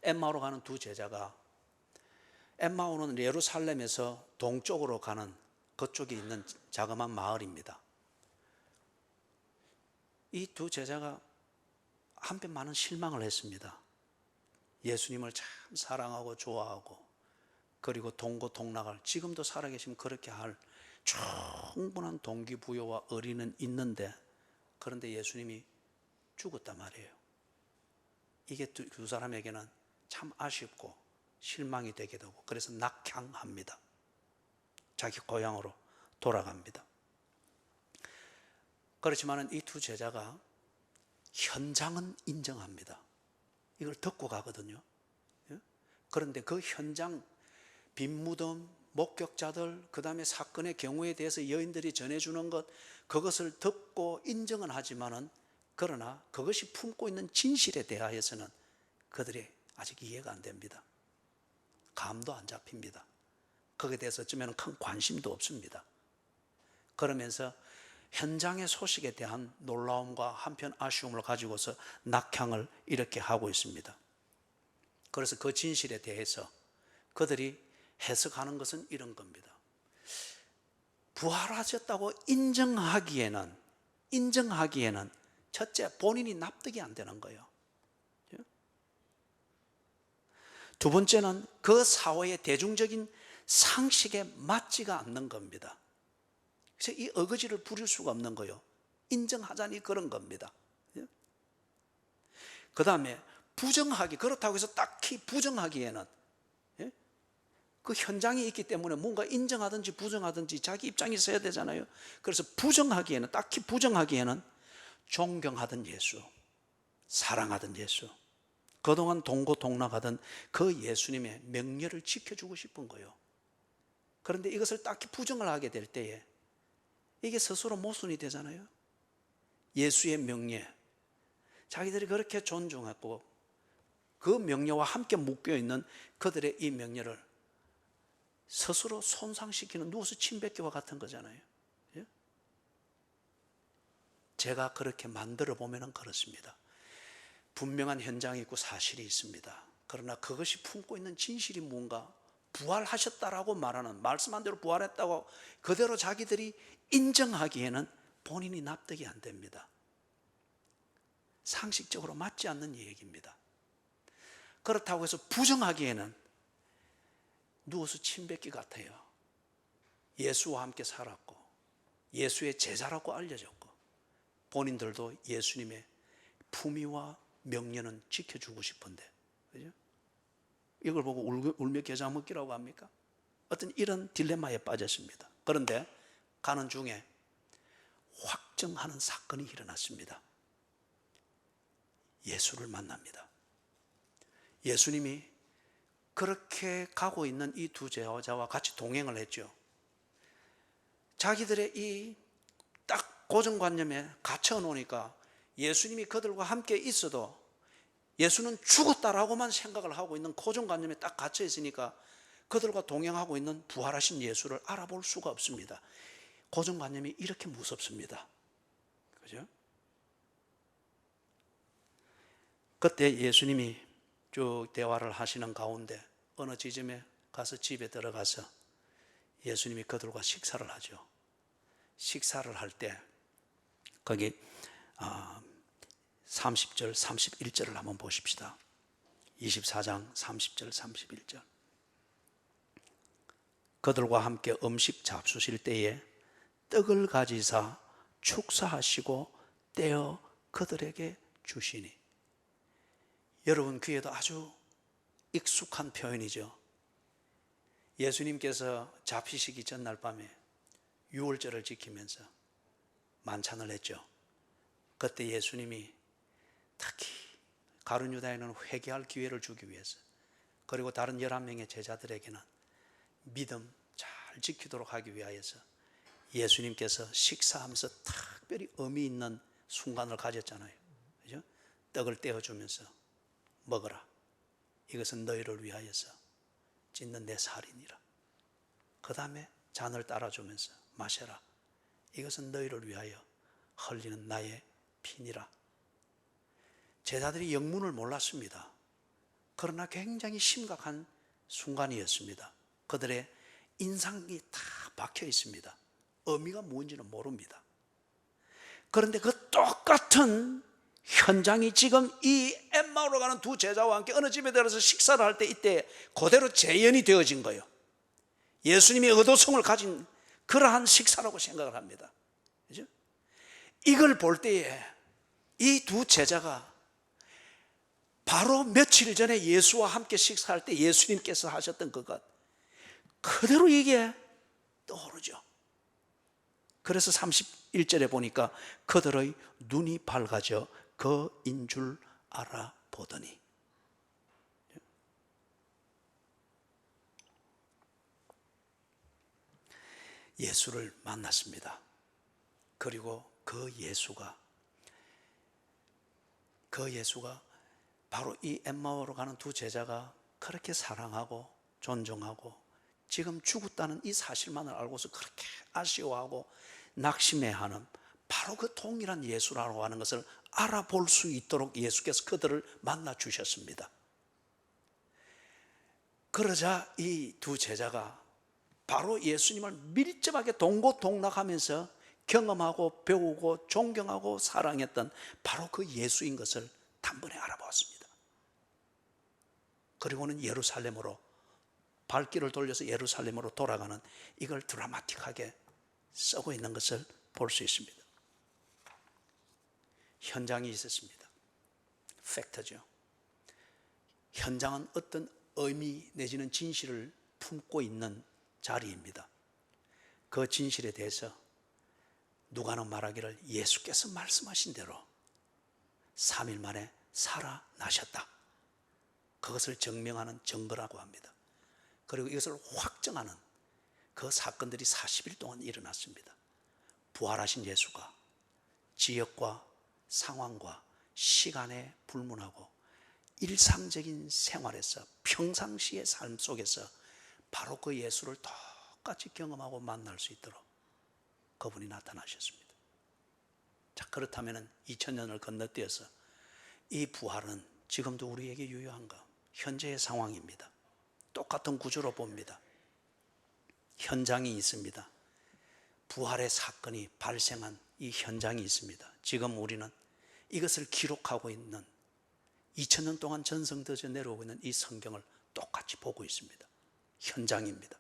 엠마오로 가는 두 제자가, 엠마오는 예루살렘에서 동쪽으로 가는 그쪽에 있는 자그마한 마을입니다. 이 두 제자가 한편 많은 실망을 했습니다. 예수님을 참 사랑하고 좋아하고, 그리고 동고동락을, 지금도 살아계시면 그렇게 할 충분한 동기부여와 의리는 있는데, 그런데 예수님이 죽었단 말이에요. 이게 두 사람에게는 참 아쉽고 실망이 되게 되고, 그래서 낙향합니다. 자기 고향으로 돌아갑니다. 그렇지만 이 두 제자가 현장은 인정합니다. 이걸 듣고 가거든요. 그런데 그 현장, 빈 무덤, 목격자들, 그 다음에 사건의 경우에 대해서 여인들이 전해주는 것, 그것을 듣고 인정은 하지만은, 그러나 그것이 품고 있는 진실에 대하여서는 그들이 아직 이해가 안 됩니다. 감도 안 잡힙니다. 거기에 대해서 어쩌면 큰 관심도 없습니다. 그러면서 현장의 소식에 대한 놀라움과 한편 아쉬움을 가지고서 낙향을 이렇게 하고 있습니다. 그래서 그 진실에 대해서 그들이 해석하는 것은 이런 겁니다. 부활하셨다고 인정하기에는 첫째, 본인이 납득이 안 되는 거예요. 두 번째는 그 사회의 대중적인 상식에 맞지가 않는 겁니다. 그래서 이 어거지를 부릴 수가 없는 거예요. 인정하자니 그런 겁니다. 그 다음에 그렇다고 해서 딱히 부정하기에는, 그 현장에 있기 때문에 뭔가 인정하든지 부정하든지 자기 입장이 있어야 되잖아요. 그래서 딱히 부정하기에는 존경하던 예수, 사랑하던 예수, 그동안 동고동락하던 그 예수님의 명예를 지켜주고 싶은 거예요. 그런데 이것을 딱히 부정을 하게 될 때에 이게 스스로 모순이 되잖아요. 예수의 명예, 자기들이 그렇게 존중했고 그 명예와 함께 묶여있는 그들의 이 명예를 스스로 손상시키는, 누워서 침뱉기와 같은 거잖아요. 제가 그렇게 만들어 보면 그렇습니다. 분명한 현장이 있고 사실이 있습니다. 그러나 그것이 품고 있는 진실이 뭔가, 부활하셨다라고 말하는, 말씀한 대로 부활했다고 그대로 자기들이 인정하기에는 본인이 납득이 안 됩니다. 상식적으로 맞지 않는 얘기입니다. 그렇다고 해서 부정하기에는 누워서 침뱉기 같아요. 예수와 함께 살았고 예수의 제자라고 알려졌고 본인들도 예수님의 품위와 명예는 지켜주고 싶은데, 그죠? 이걸 보고 울며 겨자 먹기라고 합니까? 어떤 이런 딜레마에 빠졌습니다. 그런데 가는 중에 확정하는 사건이 일어났습니다. 예수를 만납니다. 예수님이 그렇게 가고 있는 이 두 제자와 같이 동행을 했죠. 자기들의 이 딱 고정관념에 갇혀 놓으니까 예수님이 그들과 함께 있어도 예수는 죽었다라고만 생각을 하고 있는 고정관념에 딱 갇혀 있으니까 그들과 동행하고 있는 부활하신 예수를 알아볼 수가 없습니다. 고정관념이 이렇게 무섭습니다. 그죠? 그때 예수님이 쭉 대화를 하시는 가운데 어느 지점에 가서 집에 들어가서 예수님이 그들과 식사를 하죠. 식사를 할 때 거기 30절 31절을 한번 보십시다. 24장 30절 31절. 그들과 함께 음식 잡수실 때에 떡을 가지사 축사하시고 떼어 그들에게 주시니. 여러분 귀에도 아주 익숙한 표현이죠. 예수님께서 잡히시기 전날 밤에 유월절을 지키면서 만찬을 했죠. 그때 예수님이 특히 가룟 유다에는 회개할 기회를 주기 위해서, 그리고 다른 11명의 제자들에게는 믿음 잘 지키도록 하기 위하여서 예수님께서 식사하면서 특별히 의미 있는 순간을 가졌잖아요. 그죠? 떡을 떼어주면서 먹어라. 이것은 너희를 위하여서 찢는 내 살이니라. 그 다음에 잔을 따라주면서 마셔라. 이것은 너희를 위하여 흘리는 나의 피니라. 제자들이 영문을 몰랐습니다. 그러나 굉장히 심각한 순간이었습니다. 그들의 인상이 다 박혀 있습니다. 의미가 뭔지는 모릅니다. 그런데 그 똑같은 현장이 지금 이 엠마오로 가는 두 제자와 함께 어느 집에 들어서 식사를 할 때 이때 그대로 재현이 되어진 거예요. 예수님이 의도성을 가진 그러한 식사라고 생각을 합니다. 그죠? 이걸 볼 때에 이 두 제자가 바로 며칠 전에 예수와 함께 식사할 때 예수님께서 하셨던 그것 그대로 이게 떠오르죠. 그래서 31절에 보니까 그들의 눈이 밝아져 그인 줄 알아보더니, 예수를 만났습니다. 그리고 그 예수가 바로 이 엠마오로 가는 두 제자가 그렇게 사랑하고 존중하고 지금 죽었다는 이 사실만을 알고서 그렇게 아쉬워하고 낙심해하는 바로 그 동일한 예수라고 하는 것을 알아볼 수 있도록 예수께서 그들을 만나 주셨습니다. 그러자 이 두 제자가 바로 예수님을 밀접하게 동고동락하면서 경험하고 배우고 존경하고 사랑했던 바로 그 예수인 것을 단번에 알아보았습니다. 그리고는 예루살렘으로 발길을 돌려서 예루살렘으로 돌아가는 이걸 드라마틱하게 쓰고 있는 것을 볼 수 있습니다. 현장이 있었습니다. 팩트죠. 현장은 어떤 의미 내지는 진실을 품고 있는 자리입니다. 그 진실에 대해서 누가는 말하기를 예수께서 말씀하신 대로 3일 만에 살아나셨다. 그것을 증명하는 증거라고 합니다. 그리고 이것을 확정하는 그 사건들이 40일 동안 일어났습니다. 부활하신 예수가 지역과 상황과 시간에 불문하고 일상적인 생활에서 평상시의 삶 속에서 바로 그 예수를 똑같이 경험하고 만날 수 있도록 그분이 나타나셨습니다. 자, 그렇다면 2000년을 건너뛰어서 이 부활은 지금도 우리에게 유효한가? 현재의 상황입니다. 똑같은 구조로 봅니다. 현장이 있습니다. 부활의 사건이 발생한 이 현장이 있습니다. 지금 우리는 이것을 기록하고 있는 2000년 동안 전성되어 내려오고 있는 이 성경을 똑같이 보고 있습니다. 현장입니다.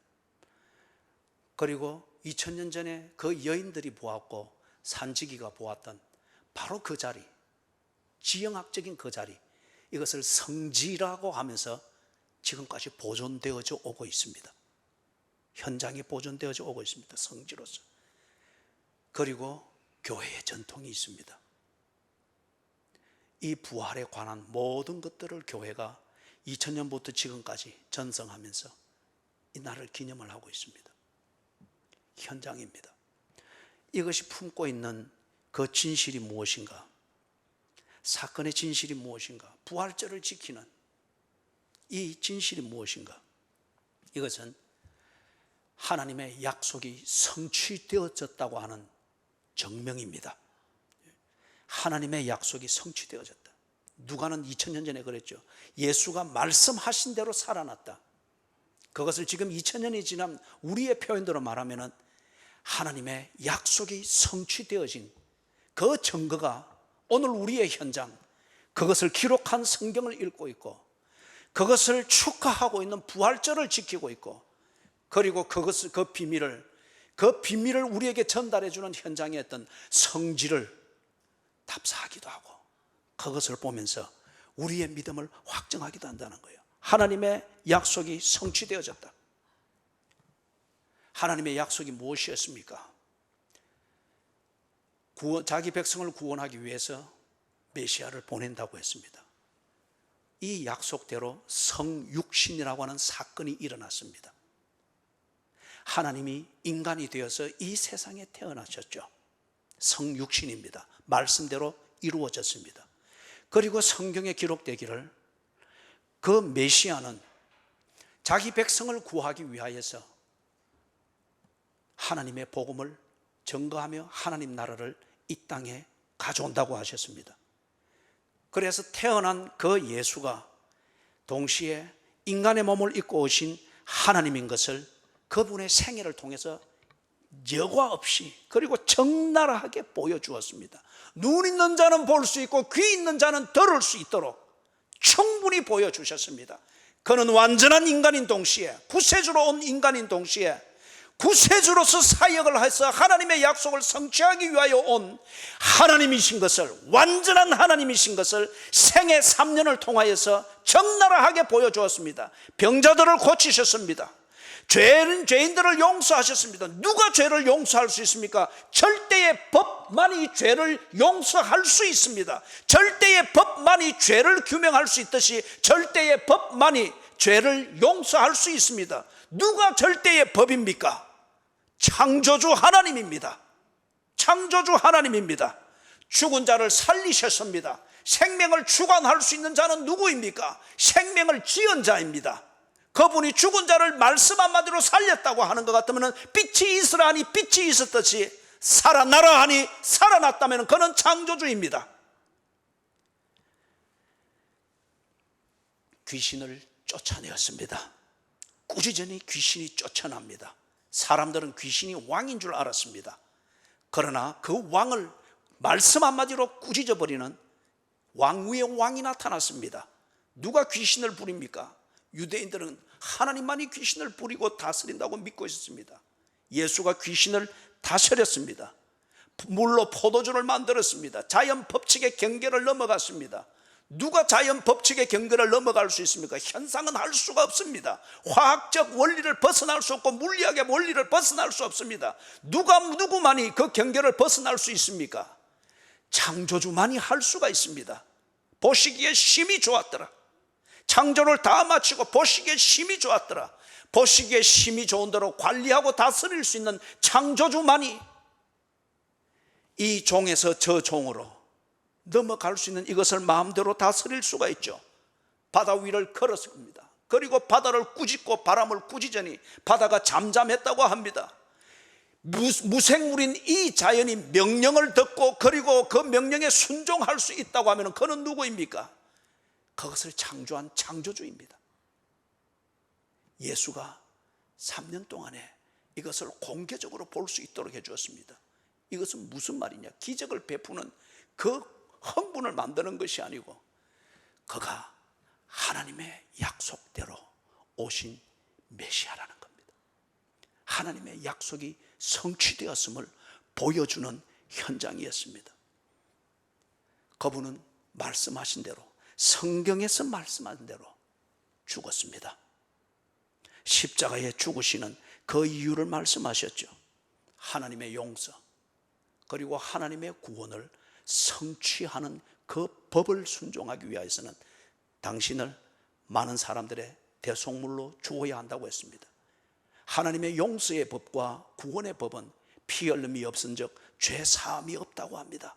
그리고 2000년 전에 그 여인들이 보았고 산지기가 보았던 바로 그 자리, 지형학적인 그 자리, 이것을 성지라고 하면서 지금까지 보존되어져 오고 있습니다. 현장이 보존되어져 오고 있습니다. 성지로서. 그리고 교회의 전통이 있습니다. 이 부활에 관한 모든 것들을 교회가 2000년부터 지금까지 전성하면서 이 날을 기념을 하고 있습니다. 현장입니다. 이것이 품고 있는 그 진실이 무엇인가? 사건의 진실이 무엇인가? 부활절을 지키는 이 진실이 무엇인가? 이것은 하나님의 약속이 성취되어졌다고 하는 증명입니다. 하나님의 약속이 성취되어졌다. 누가는 2000년 전에 그랬죠. 예수가 말씀하신 대로 살아났다. 그것을 지금 2000년이 지난 우리의 표현대로 말하면은 하나님의 약속이 성취되어진 그 증거가 오늘 우리의 현장, 그것을 기록한 성경을 읽고 있고 그것을 축하하고 있는 부활절을 지키고 있고 그리고 그 비밀을 우리에게 전달해 주는 현장에 어떤 성지를 답사하기도 하고 그것을 보면서 우리의 믿음을 확정하기도 한다는 거예요. 하나님의 약속이 성취되어졌다. 하나님의 약속이 무엇이었습니까? 자기 백성을 구원하기 위해서 메시아를 보낸다고 했습니다. 이 약속대로 성육신이라고 하는 사건이 일어났습니다. 하나님이 인간이 되어서 이 세상에 태어나셨죠. 성육신입니다. 말씀대로 이루어졌습니다. 그리고 성경에 기록되기를 그 메시아는 자기 백성을 구하기 위하여서 하나님의 복음을 증거하며 하나님 나라를 이 땅에 가져온다고 하셨습니다. 그래서 태어난 그 예수가 동시에 인간의 몸을 입고 오신 하나님인 것을 그분의 생애를 통해서 여과 없이 그리고 적나라하게 보여주었습니다. 눈 있는 자는 볼 수 있고 귀 있는 자는 들을 수 있도록 충분히 보여주셨습니다. 그는 완전한 인간인 동시에, 구세주로 온 인간인 동시에 구세주로서 사역을 해서 하나님의 약속을 성취하기 위하여 온 하나님이신 것을, 완전한 하나님이신 것을 생애 3년을 통하여서 적나라하게 보여주었습니다. 병자들을 고치셨습니다. 죄인들을 용서하셨습니다. 누가 죄를 용서할 수 있습니까? 절대의 법만이 죄를 용서할 수 있습니다. 절대의 법만이 죄를 규명할 수 있듯이 절대의 법만이 죄를 용서할 수 있습니다. 누가 절대의 법입니까? 창조주 하나님입니다. 창조주 하나님입니다. 죽은 자를 살리셨습니다. 생명을 주관할 수 있는 자는 누구입니까? 생명을 지은 자입니다. 그분이 죽은 자를 말씀 한마디로 살렸다고 하는 것 같으면 빛이 있으라 하니 빛이 있었듯이 살아나라 하니 살아났다면 그는 창조주입니다. 귀신을 쫓아내었습니다. 꾸짖으니 귀신이 쫓아납니다. 사람들은 귀신이 왕인 줄 알았습니다. 그러나 그 왕을 말씀 한마디로 꾸짖어버리는 왕위의 왕이 나타났습니다. 누가 귀신을 부립니까? 유대인들은 하나님만이 귀신을 부리고 다스린다고 믿고 있었습니다. 예수가 귀신을 다스렸습니다. 물로 포도주를 만들었습니다. 자연 법칙의 경계를 넘어갔습니다. 누가 자연 법칙의 경계를 넘어갈 수 있습니까? 현상은 할 수가 없습니다. 화학적 원리를 벗어날 수 없고 물리학의 원리를 벗어날 수 없습니다. 누구만이 그 경계를 벗어날 수 있습니까? 창조주만이 할 수가 있습니다. 보시기에 심히 좋았더라. 창조를 다 마치고 보시기에 심히 좋았더라. 보시기에 심히 좋은 대로 관리하고 다스릴 수 있는 창조주만이 이 종에서 저 종으로 넘어갈 수 있는 이것을 마음대로 다스릴 수가 있죠. 바다 위를 걸었습니다. 그리고 바다를 꾸짖고 바람을 꾸짖으니 바다가 잠잠했다고 합니다. 무생물인 이 자연이 명령을 듣고 그리고 그 명령에 순종할 수 있다고 하면 그는 누구입니까? 그것을 창조한 창조주입니다. 예수가 3년 동안에 이것을 공개적으로 볼 수 있도록 해주었습니다. 이것은 무슨 말이냐? 기적을 베푸는 그 흥분을 만드는 것이 아니고 그가 하나님의 약속대로 오신 메시아라는 겁니다. 하나님의 약속이 성취되었음을 보여주는 현장이었습니다. 그분은 말씀하신 대로, 성경에서 말씀한 대로 죽었습니다. 십자가에 죽으시는 그 이유를 말씀하셨죠. 하나님의 용서 그리고 하나님의 구원을 성취하는 그 법을 순종하기 위해서는 당신을 많은 사람들의 대속물로 주어야 한다고 했습니다. 하나님의 용서의 법과 구원의 법은 피 흘림이 없은즉 죄 사함이 없다고 합니다.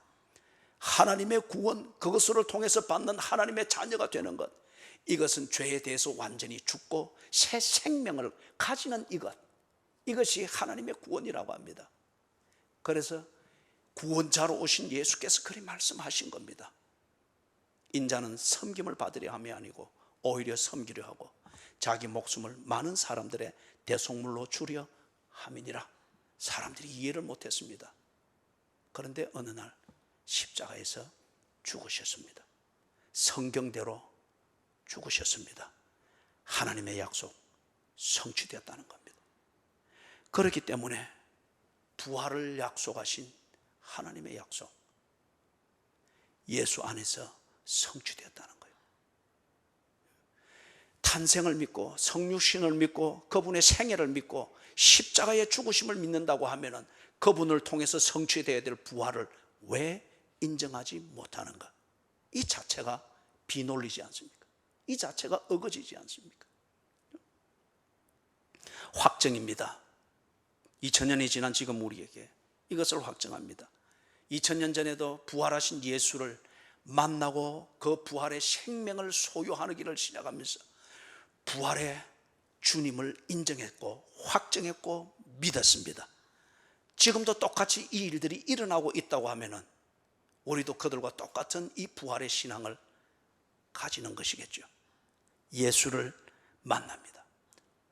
하나님의 구원, 그것을 통해서 받는 하나님의 자녀가 되는 것, 이것은 죄에 대해서 완전히 죽고 새 생명을 가지는 이것이 하나님의 구원이라고 합니다. 그래서 구원자로 오신 예수께서 그리 말씀하신 겁니다. 인자는 섬김을 받으려 함이 아니고 오히려 섬기려 하고 자기 목숨을 많은 사람들의 대속물로 주려 함이니라. 사람들이 이해를 못했습니다. 그런데 어느 날 십자가에서 죽으셨습니다. 성경대로 죽으셨습니다. 하나님의 약속 성취되었다는 겁니다. 그렇기 때문에 부활을 약속하신 하나님의 약속, 예수 안에서 성취되었다는 거예요. 탄생을 믿고 성육신을 믿고 그분의 생애를 믿고 십자가의 죽으심을 믿는다고 하면은 그분을 통해서 성취되어야 될 부활을 왜 인정하지 못하는가? 이 자체가 비논리지 않습니까? 이 자체가 어거지지 않습니까? 확정입니다. 2000년이 지난 지금 우리에게 이것을 확정합니다. 2000년 전에도 부활하신 예수를 만나고 그 부활의 생명을 소유하기를 시작하면서 부활의 주님을 인정했고 확정했고 믿었습니다. 지금도 똑같이 이 일들이 일어나고 있다고 하면은 우리도 그들과 똑같은 이 부활의 신앙을 가지는 것이겠죠. 예수를 만납니다.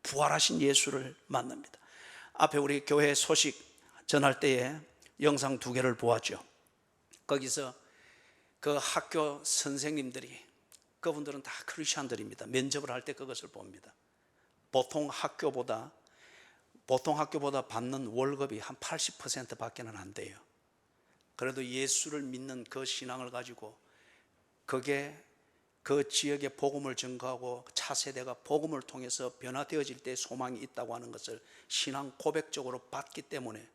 부활하신 예수를 만납니다. 앞에 우리 교회 소식 전할 때에 영상 2개를 보았죠. 거기서 그 학교 선생님들이, 그분들은 다 크리스천들입니다. 면접을 할 때 그것을 봅니다. 보통 학교보다 받는 월급이 한 80% 밖에는 안 돼요. 그래도 예수를 믿는 그 신앙을 가지고 그게 그 지역에 복음을 전가하고 차세대가 복음을 통해서 변화되어질 때 소망이 있다고 하는 것을 신앙 고백적으로 받기 때문에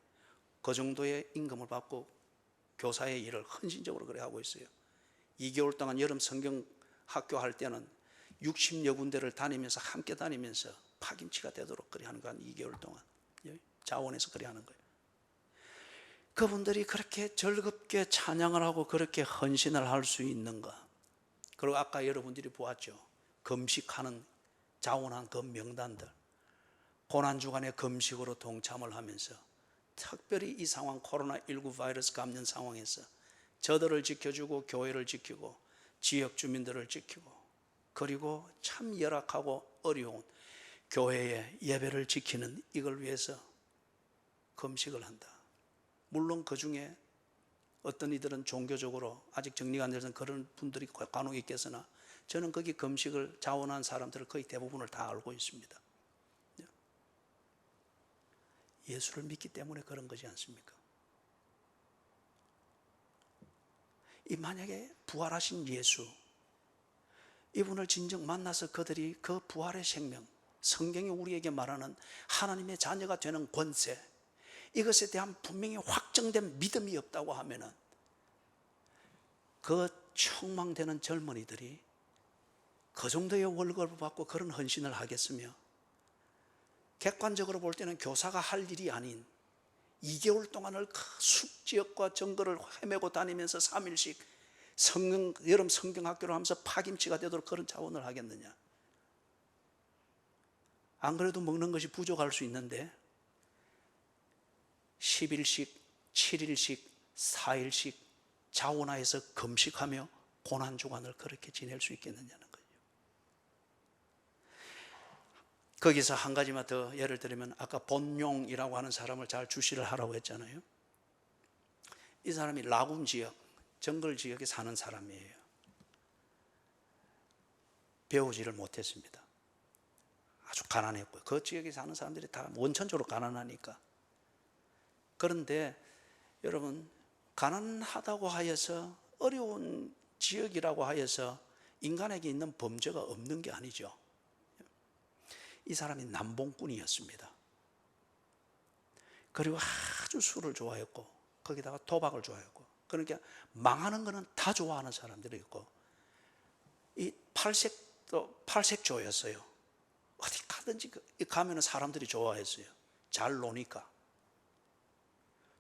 그 정도의 임금을 받고 교사의 일을 헌신적으로 그래 하고 있어요. 2개월 동안 여름 성경 학교 할 때는 60여 군데를 다니면서 함께 다니면서 파김치가 되도록 그래 하는 거 한 2개월 동안 자원해서 그래 하는 거예요. 그분들이 그렇게 즐겁게 찬양을 하고 그렇게 헌신을 할 수 있는가? 그리고 아까 여러분들이 보았죠. 금식하는 자원한 그 명단들, 고난주간의 금식으로 동참을 하면서 특별히 이 상황, 코로나19 바이러스 감염 상황에서 저들을 지켜주고 교회를 지키고 지역 주민들을 지키고 그리고 참 열악하고 어려운 교회의 예배를 지키는 이걸 위해서 금식을 한다. 물론 그 중에 어떤 이들은 종교적으로 아직 정리가 안 돼서 그런 분들이 간혹 있겠으나 저는 거기 금식을 자원한 사람들을 거의 대부분을 다 알고 있습니다. 예수를 믿기 때문에 그런 거지 않습니까? 이 만약에 부활하신 예수, 이분을 진정 만나서 그들이 그 부활의 생명, 성경이 우리에게 말하는 하나님의 자녀가 되는 권세, 이것에 대한 분명히 확정된 믿음이 없다고 하면은 그 촉망되는 젊은이들이 그 정도의 월급을 받고 그런 헌신을 하겠으며, 객관적으로 볼 때는 교사가 할 일이 아닌 2개월 동안을 그 숲지역과 정글을 헤매고 다니면서 3일씩 여름 성경학교를 하면서 파김치가 되도록 그런 자원을 하겠느냐? 안 그래도 먹는 것이 부족할 수 있는데 10일씩, 7일씩, 4일씩 자원하여서 금식하며 고난주간을 그렇게 지낼 수 있겠느냐는 거예요. 거기서 한 가지만 더 예를 들면, 아까 본용이라고 하는 사람을 잘 주시를 하라고 했잖아요. 이 사람이 라군 지역, 정글 지역에 사는 사람이에요. 배우지를 못했습니다. 아주 가난했고요. 그 지역에 사는 사람들이 다 원천적으로 가난하니까. 그런데 여러분, 가난하다고 하여서, 어려운 지역이라고 하여서 인간에게 있는 범죄가 없는 게 아니죠. 이 사람이 남봉꾼이었습니다. 그리고 아주 술을 좋아했고 거기다가 도박을 좋아했고, 그러니까 망하는 거는 다 좋아하는 사람들이 있고, 이 팔색조였어요. 어디 가든지 가면 사람들이 좋아했어요. 잘 노니까.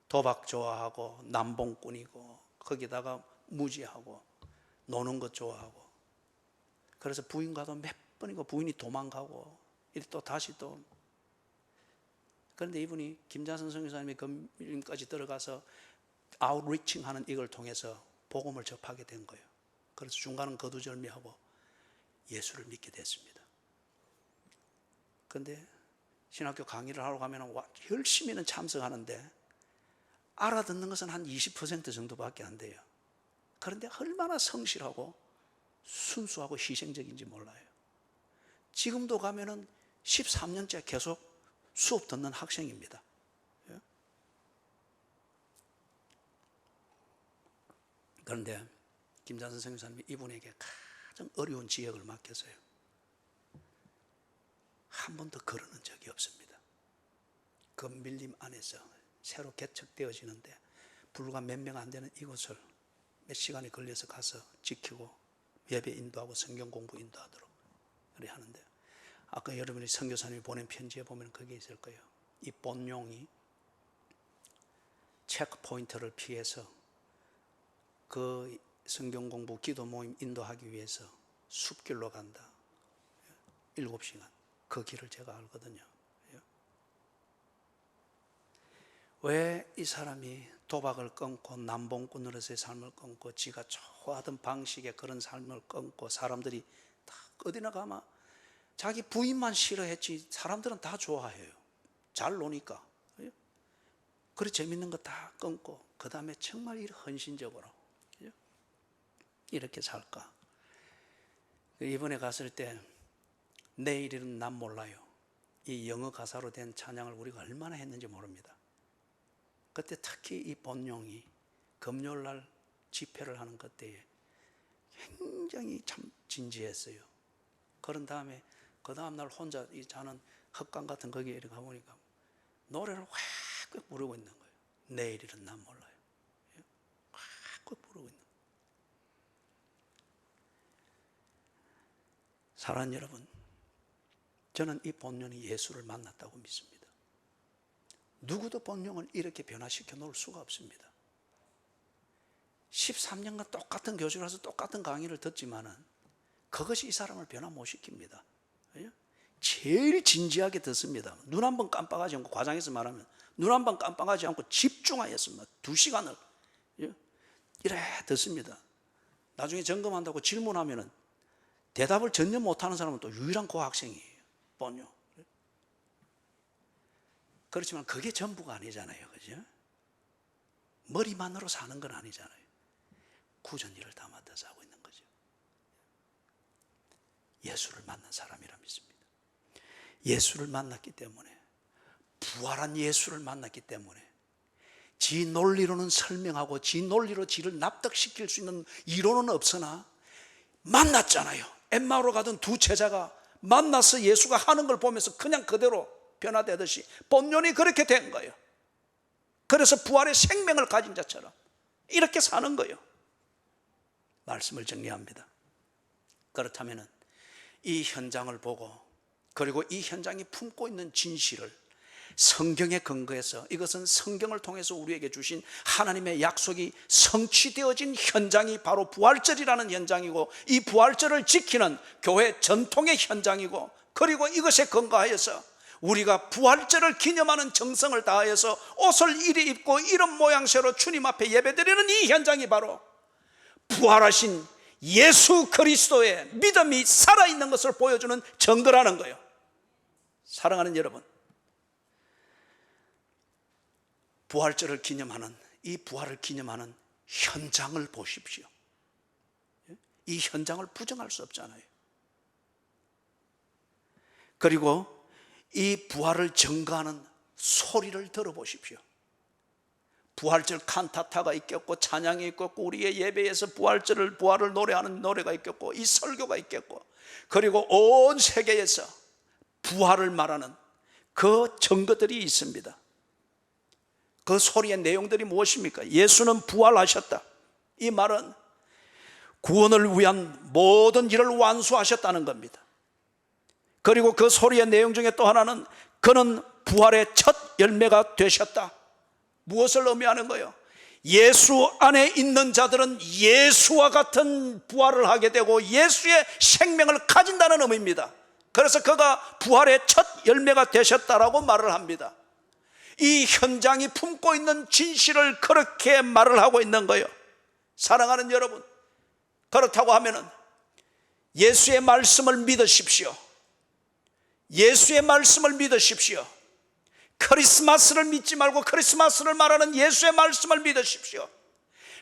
도박 좋아하고 남봉꾼이고 거기다가 무지하고 노는 것 좋아하고, 그래서 부인과도 몇 번이고 부인이 도망가고 또 다시 또. 그런데 이분이 김자선 선교사님이 금일까지 들어가서 아웃리칭 하는 이걸 통해서 복음을 접하게 된 거예요. 그래서 중간은 거두절미하고 예수를 믿게 됐습니다. 그런데 신학교 강의를 하러 가면 열심히는 참석하는데 알아듣는 것은 한 20% 정도밖에 안 돼요. 그런데 얼마나 성실하고 순수하고 희생적인지 몰라요. 지금도 가면은 13년째 계속 수업 듣는 학생입니다. 그런데 김자선 선교사님이 이분에게 가장 어려운 지역을 맡겼어요. 한 번도 걸어는 적이 없습니다. 그 밀림 안에서 새로 개척되어지는데 불과 몇 명 안 되는 이곳을 몇 시간이 걸려서 가서 지키고 예배 인도하고 성경 공부 인도하도록 그래 하는데, 아까 여러분이 선교사님이 보낸 편지에 보면 그게 있을 거예요. 이 본용이 체크포인트를 피해서 그 성경 공부 기도 모임 인도하기 위해서 숲길로 간다. 7시간. 그 길을 제가 알거든요. 왜 이 사람이 도박을 끊고 남봉꾼으로서의 삶을 끊고 지가 좋아하던 방식의 그런 삶을 끊고 사람들이 다 어디나 가면 자기 부인만 싫어했지 사람들은 다 좋아해요. 잘 노니까. 그래 재밌는 거 다 끊고 그 다음에 정말 헌신적으로 이렇게 살까. 이번에 갔을 때 내일은 난 몰라요. 이 영어 가사로 된 찬양을 우리가 얼마나 했는지 모릅니다. 그때 특히 이 본용이 금요일날 집회를 하는 그때에 굉장히 참 진지했어요. 그런 다음에 그 다음날 혼자 자는 헛간 같은 거기에 이렇게 가보니까 노래를 확 부르고 있는 거예요. 내일은 난 몰라요. 확 부르고 있는 거예요. 사랑하는 여러분, 저는 이 본령이 예수를 만났다고 믿습니다. 누구도 본령을 이렇게 변화시켜 놓을 수가 없습니다. 13년간 똑같은 교주라서 똑같은 강의를 듣지만은 그것이 이 사람을 변화 못 시킵니다. 제일 진지하게 듣습니다. 눈 한 번 깜빡하지 않고, 과장해서 말하면 눈 한 번 깜빡하지 않고 집중하여서 2시간을 이래 듣습니다. 나중에 점검한다고 질문하면은 대답을 전혀 못하는 사람은 또 유일한 그 학생이에요. 본요. 그렇지만 그게 전부가 아니잖아요. 그죠? 머리만으로 사는 건 아니잖아요. 구전일을 다 맡아서 하고 있는 거죠. 예수를 만난 사람이라 믿습니다. 예수를 만났기 때문에, 부활한 예수를 만났기 때문에 지 논리로는 설명하고 지 논리로 지를 납득시킬 수 있는 이론은 없으나 만났잖아요. 엠마오로 가던 두 제자가 만나서 예수가 하는 걸 보면서 그냥 그대로 변화되듯이 본론이 그렇게 된 거예요. 그래서 부활의 생명을 가진 자처럼 이렇게 사는 거예요. 말씀을 정리합니다. 그렇다면 이 현장을 보고, 그리고 이 현장이 품고 있는 진실을 성경에 근거해서, 이것은 성경을 통해서 우리에게 주신 하나님의 약속이 성취되어진 현장이 바로 부활절이라는 현장이고, 이 부활절을 지키는 교회 전통의 현장이고, 그리고 이것에 근거하여서 우리가 부활절을 기념하는 정성을 다하여서 옷을 이리 입고 이런 모양새로 주님 앞에 예배드리는 이 현장이 바로 부활하신 예수 그리스도의 믿음이 살아있는 것을 보여주는 증거라는 거예요. 사랑하는 여러분, 부활절을 기념하는, 이 부활을 기념하는 현장을 보십시오. 이 현장을 부정할 수 없잖아요. 그리고 이 부활을 증거하는 소리를 들어보십시오. 부활절 칸타타가 있겠고, 찬양이 있겠고, 우리의 예배에서 부활을 노래하는 노래가 있겠고, 이 설교가 있겠고, 그리고 온 세계에서 부활을 말하는 그 증거들이 있습니다. 그 소리의 내용들이 무엇입니까? 예수는 부활하셨다. 이 말은 구원을 위한 모든 일을 완수하셨다는 겁니다. 그리고 그 소리의 내용 중에 또 하나는 그는 부활의 첫 열매가 되셨다. 무엇을 의미하는 거예요? 예수 안에 있는 자들은 예수와 같은 부활을 하게 되고 예수의 생명을 가진다는 의미입니다. 그래서 그가 부활의 첫 열매가 되셨다라고 말을 합니다. 이 현장이 품고 있는 진실을 그렇게 말을 하고 있는 거예요. 사랑하는 여러분, 그렇다고 하면은 예수의 말씀을 믿으십시오. 예수의 말씀을 믿으십시오. 크리스마스를 믿지 말고 크리스마스를 말하는 예수의 말씀을 믿으십시오.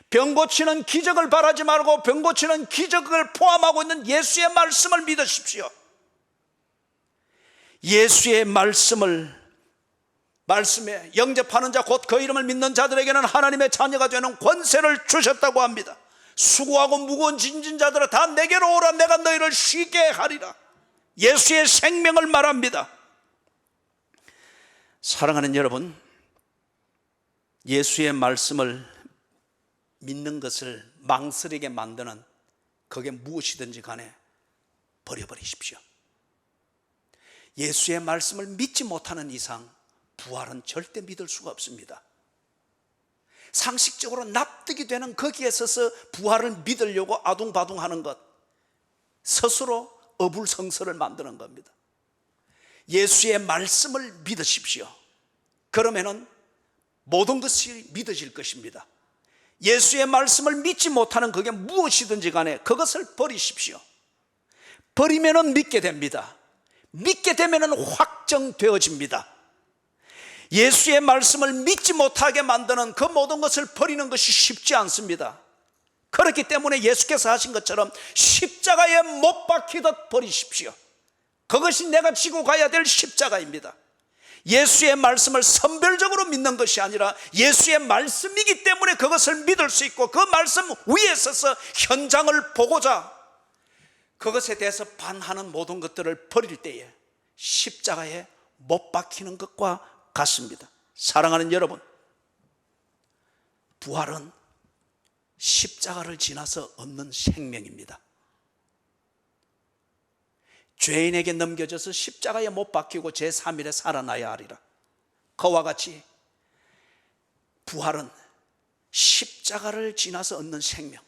병 고치는 기적을 바라지 말고 병 고치는 기적을 포함하고 있는 예수의 말씀을 믿으십시오. 예수의 말씀에 영접하는 자, 곧 그 이름을 믿는 자들에게는 하나님의 자녀가 되는 권세를 주셨다고 합니다. 수고하고 무거운 짐진 자들아 다 내게로 오라, 내가 너희를 쉬게 하리라. 예수의 생명을 말합니다. 사랑하는 여러분, 예수의 말씀을 믿는 것을 망설이게 만드는 그게 무엇이든지 간에 버려버리십시오. 예수의 말씀을 믿지 못하는 이상 부활은 절대 믿을 수가 없습니다. 상식적으로 납득이 되는 거기에 서서 부활을 믿으려고 아둥바둥하는 것, 스스로 어불성설을 만드는 겁니다. 예수의 말씀을 믿으십시오. 그러면은 모든 것이 믿어질 것입니다. 예수의 말씀을 믿지 못하는 그게 무엇이든지 간에 그것을 버리십시오. 버리면은 믿게 됩니다. 믿게 되면은 확정되어집니다. 예수의 말씀을 믿지 못하게 만드는 그 모든 것을 버리는 것이 쉽지 않습니다. 그렇기 때문에 예수께서 하신 것처럼 십자가에 못 박히듯 버리십시오. 그것이 내가 지고 가야 될 십자가입니다. 예수의 말씀을 선별적으로 믿는 것이 아니라 예수의 말씀이기 때문에 그것을 믿을 수 있고, 그 말씀 위에 서서 현장을 보고자 그것에 대해서 반하는 모든 것들을 버릴 때에 십자가에 못 박히는 것과 같습니다. 사랑하는 여러분, 부활은 십자가를 지나서 얻는 생명입니다. 죄인에게 넘겨져서 십자가에 못 박히고 제3일에 살아나야 하리라. 그와 같이 부활은 십자가를 지나서 얻는 생명,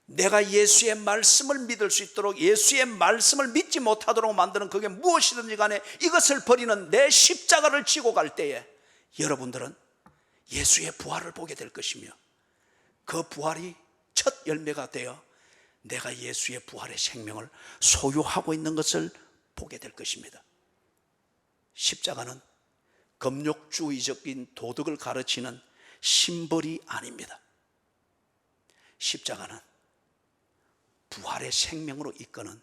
내가 예수의 말씀을 믿을 수 있도록, 예수의 말씀을 믿지 못하도록 만드는 그게 무엇이든지 간에 이것을 버리는 내 십자가를 지고 갈 때에 여러분들은 예수의 부활을 보게 될 것이며, 그 부활이 첫 열매가 되어 내가 예수의 부활의 생명을 소유하고 있는 것을 보게 될 것입니다. 십자가는 금욕주의적인 도덕을 가르치는 심벌이 아닙니다. 십자가는 부활의 생명으로 이끄는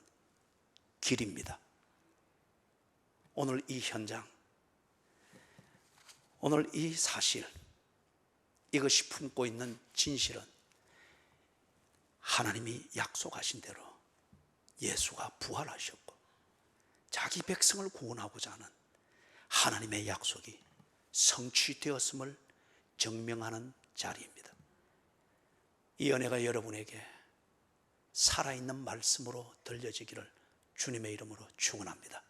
길입니다. 오늘 이 현장, 오늘 이 사실, 이것이 품고 있는 진실은 하나님이 약속하신 대로 예수가 부활하셨고 자기 백성을 구원하고자 하는 하나님의 약속이 성취되었음을 증명하는 자리입니다. 이 은혜가 여러분에게 살아있는 말씀으로 들려지기를 주님의 이름으로 축원합니다.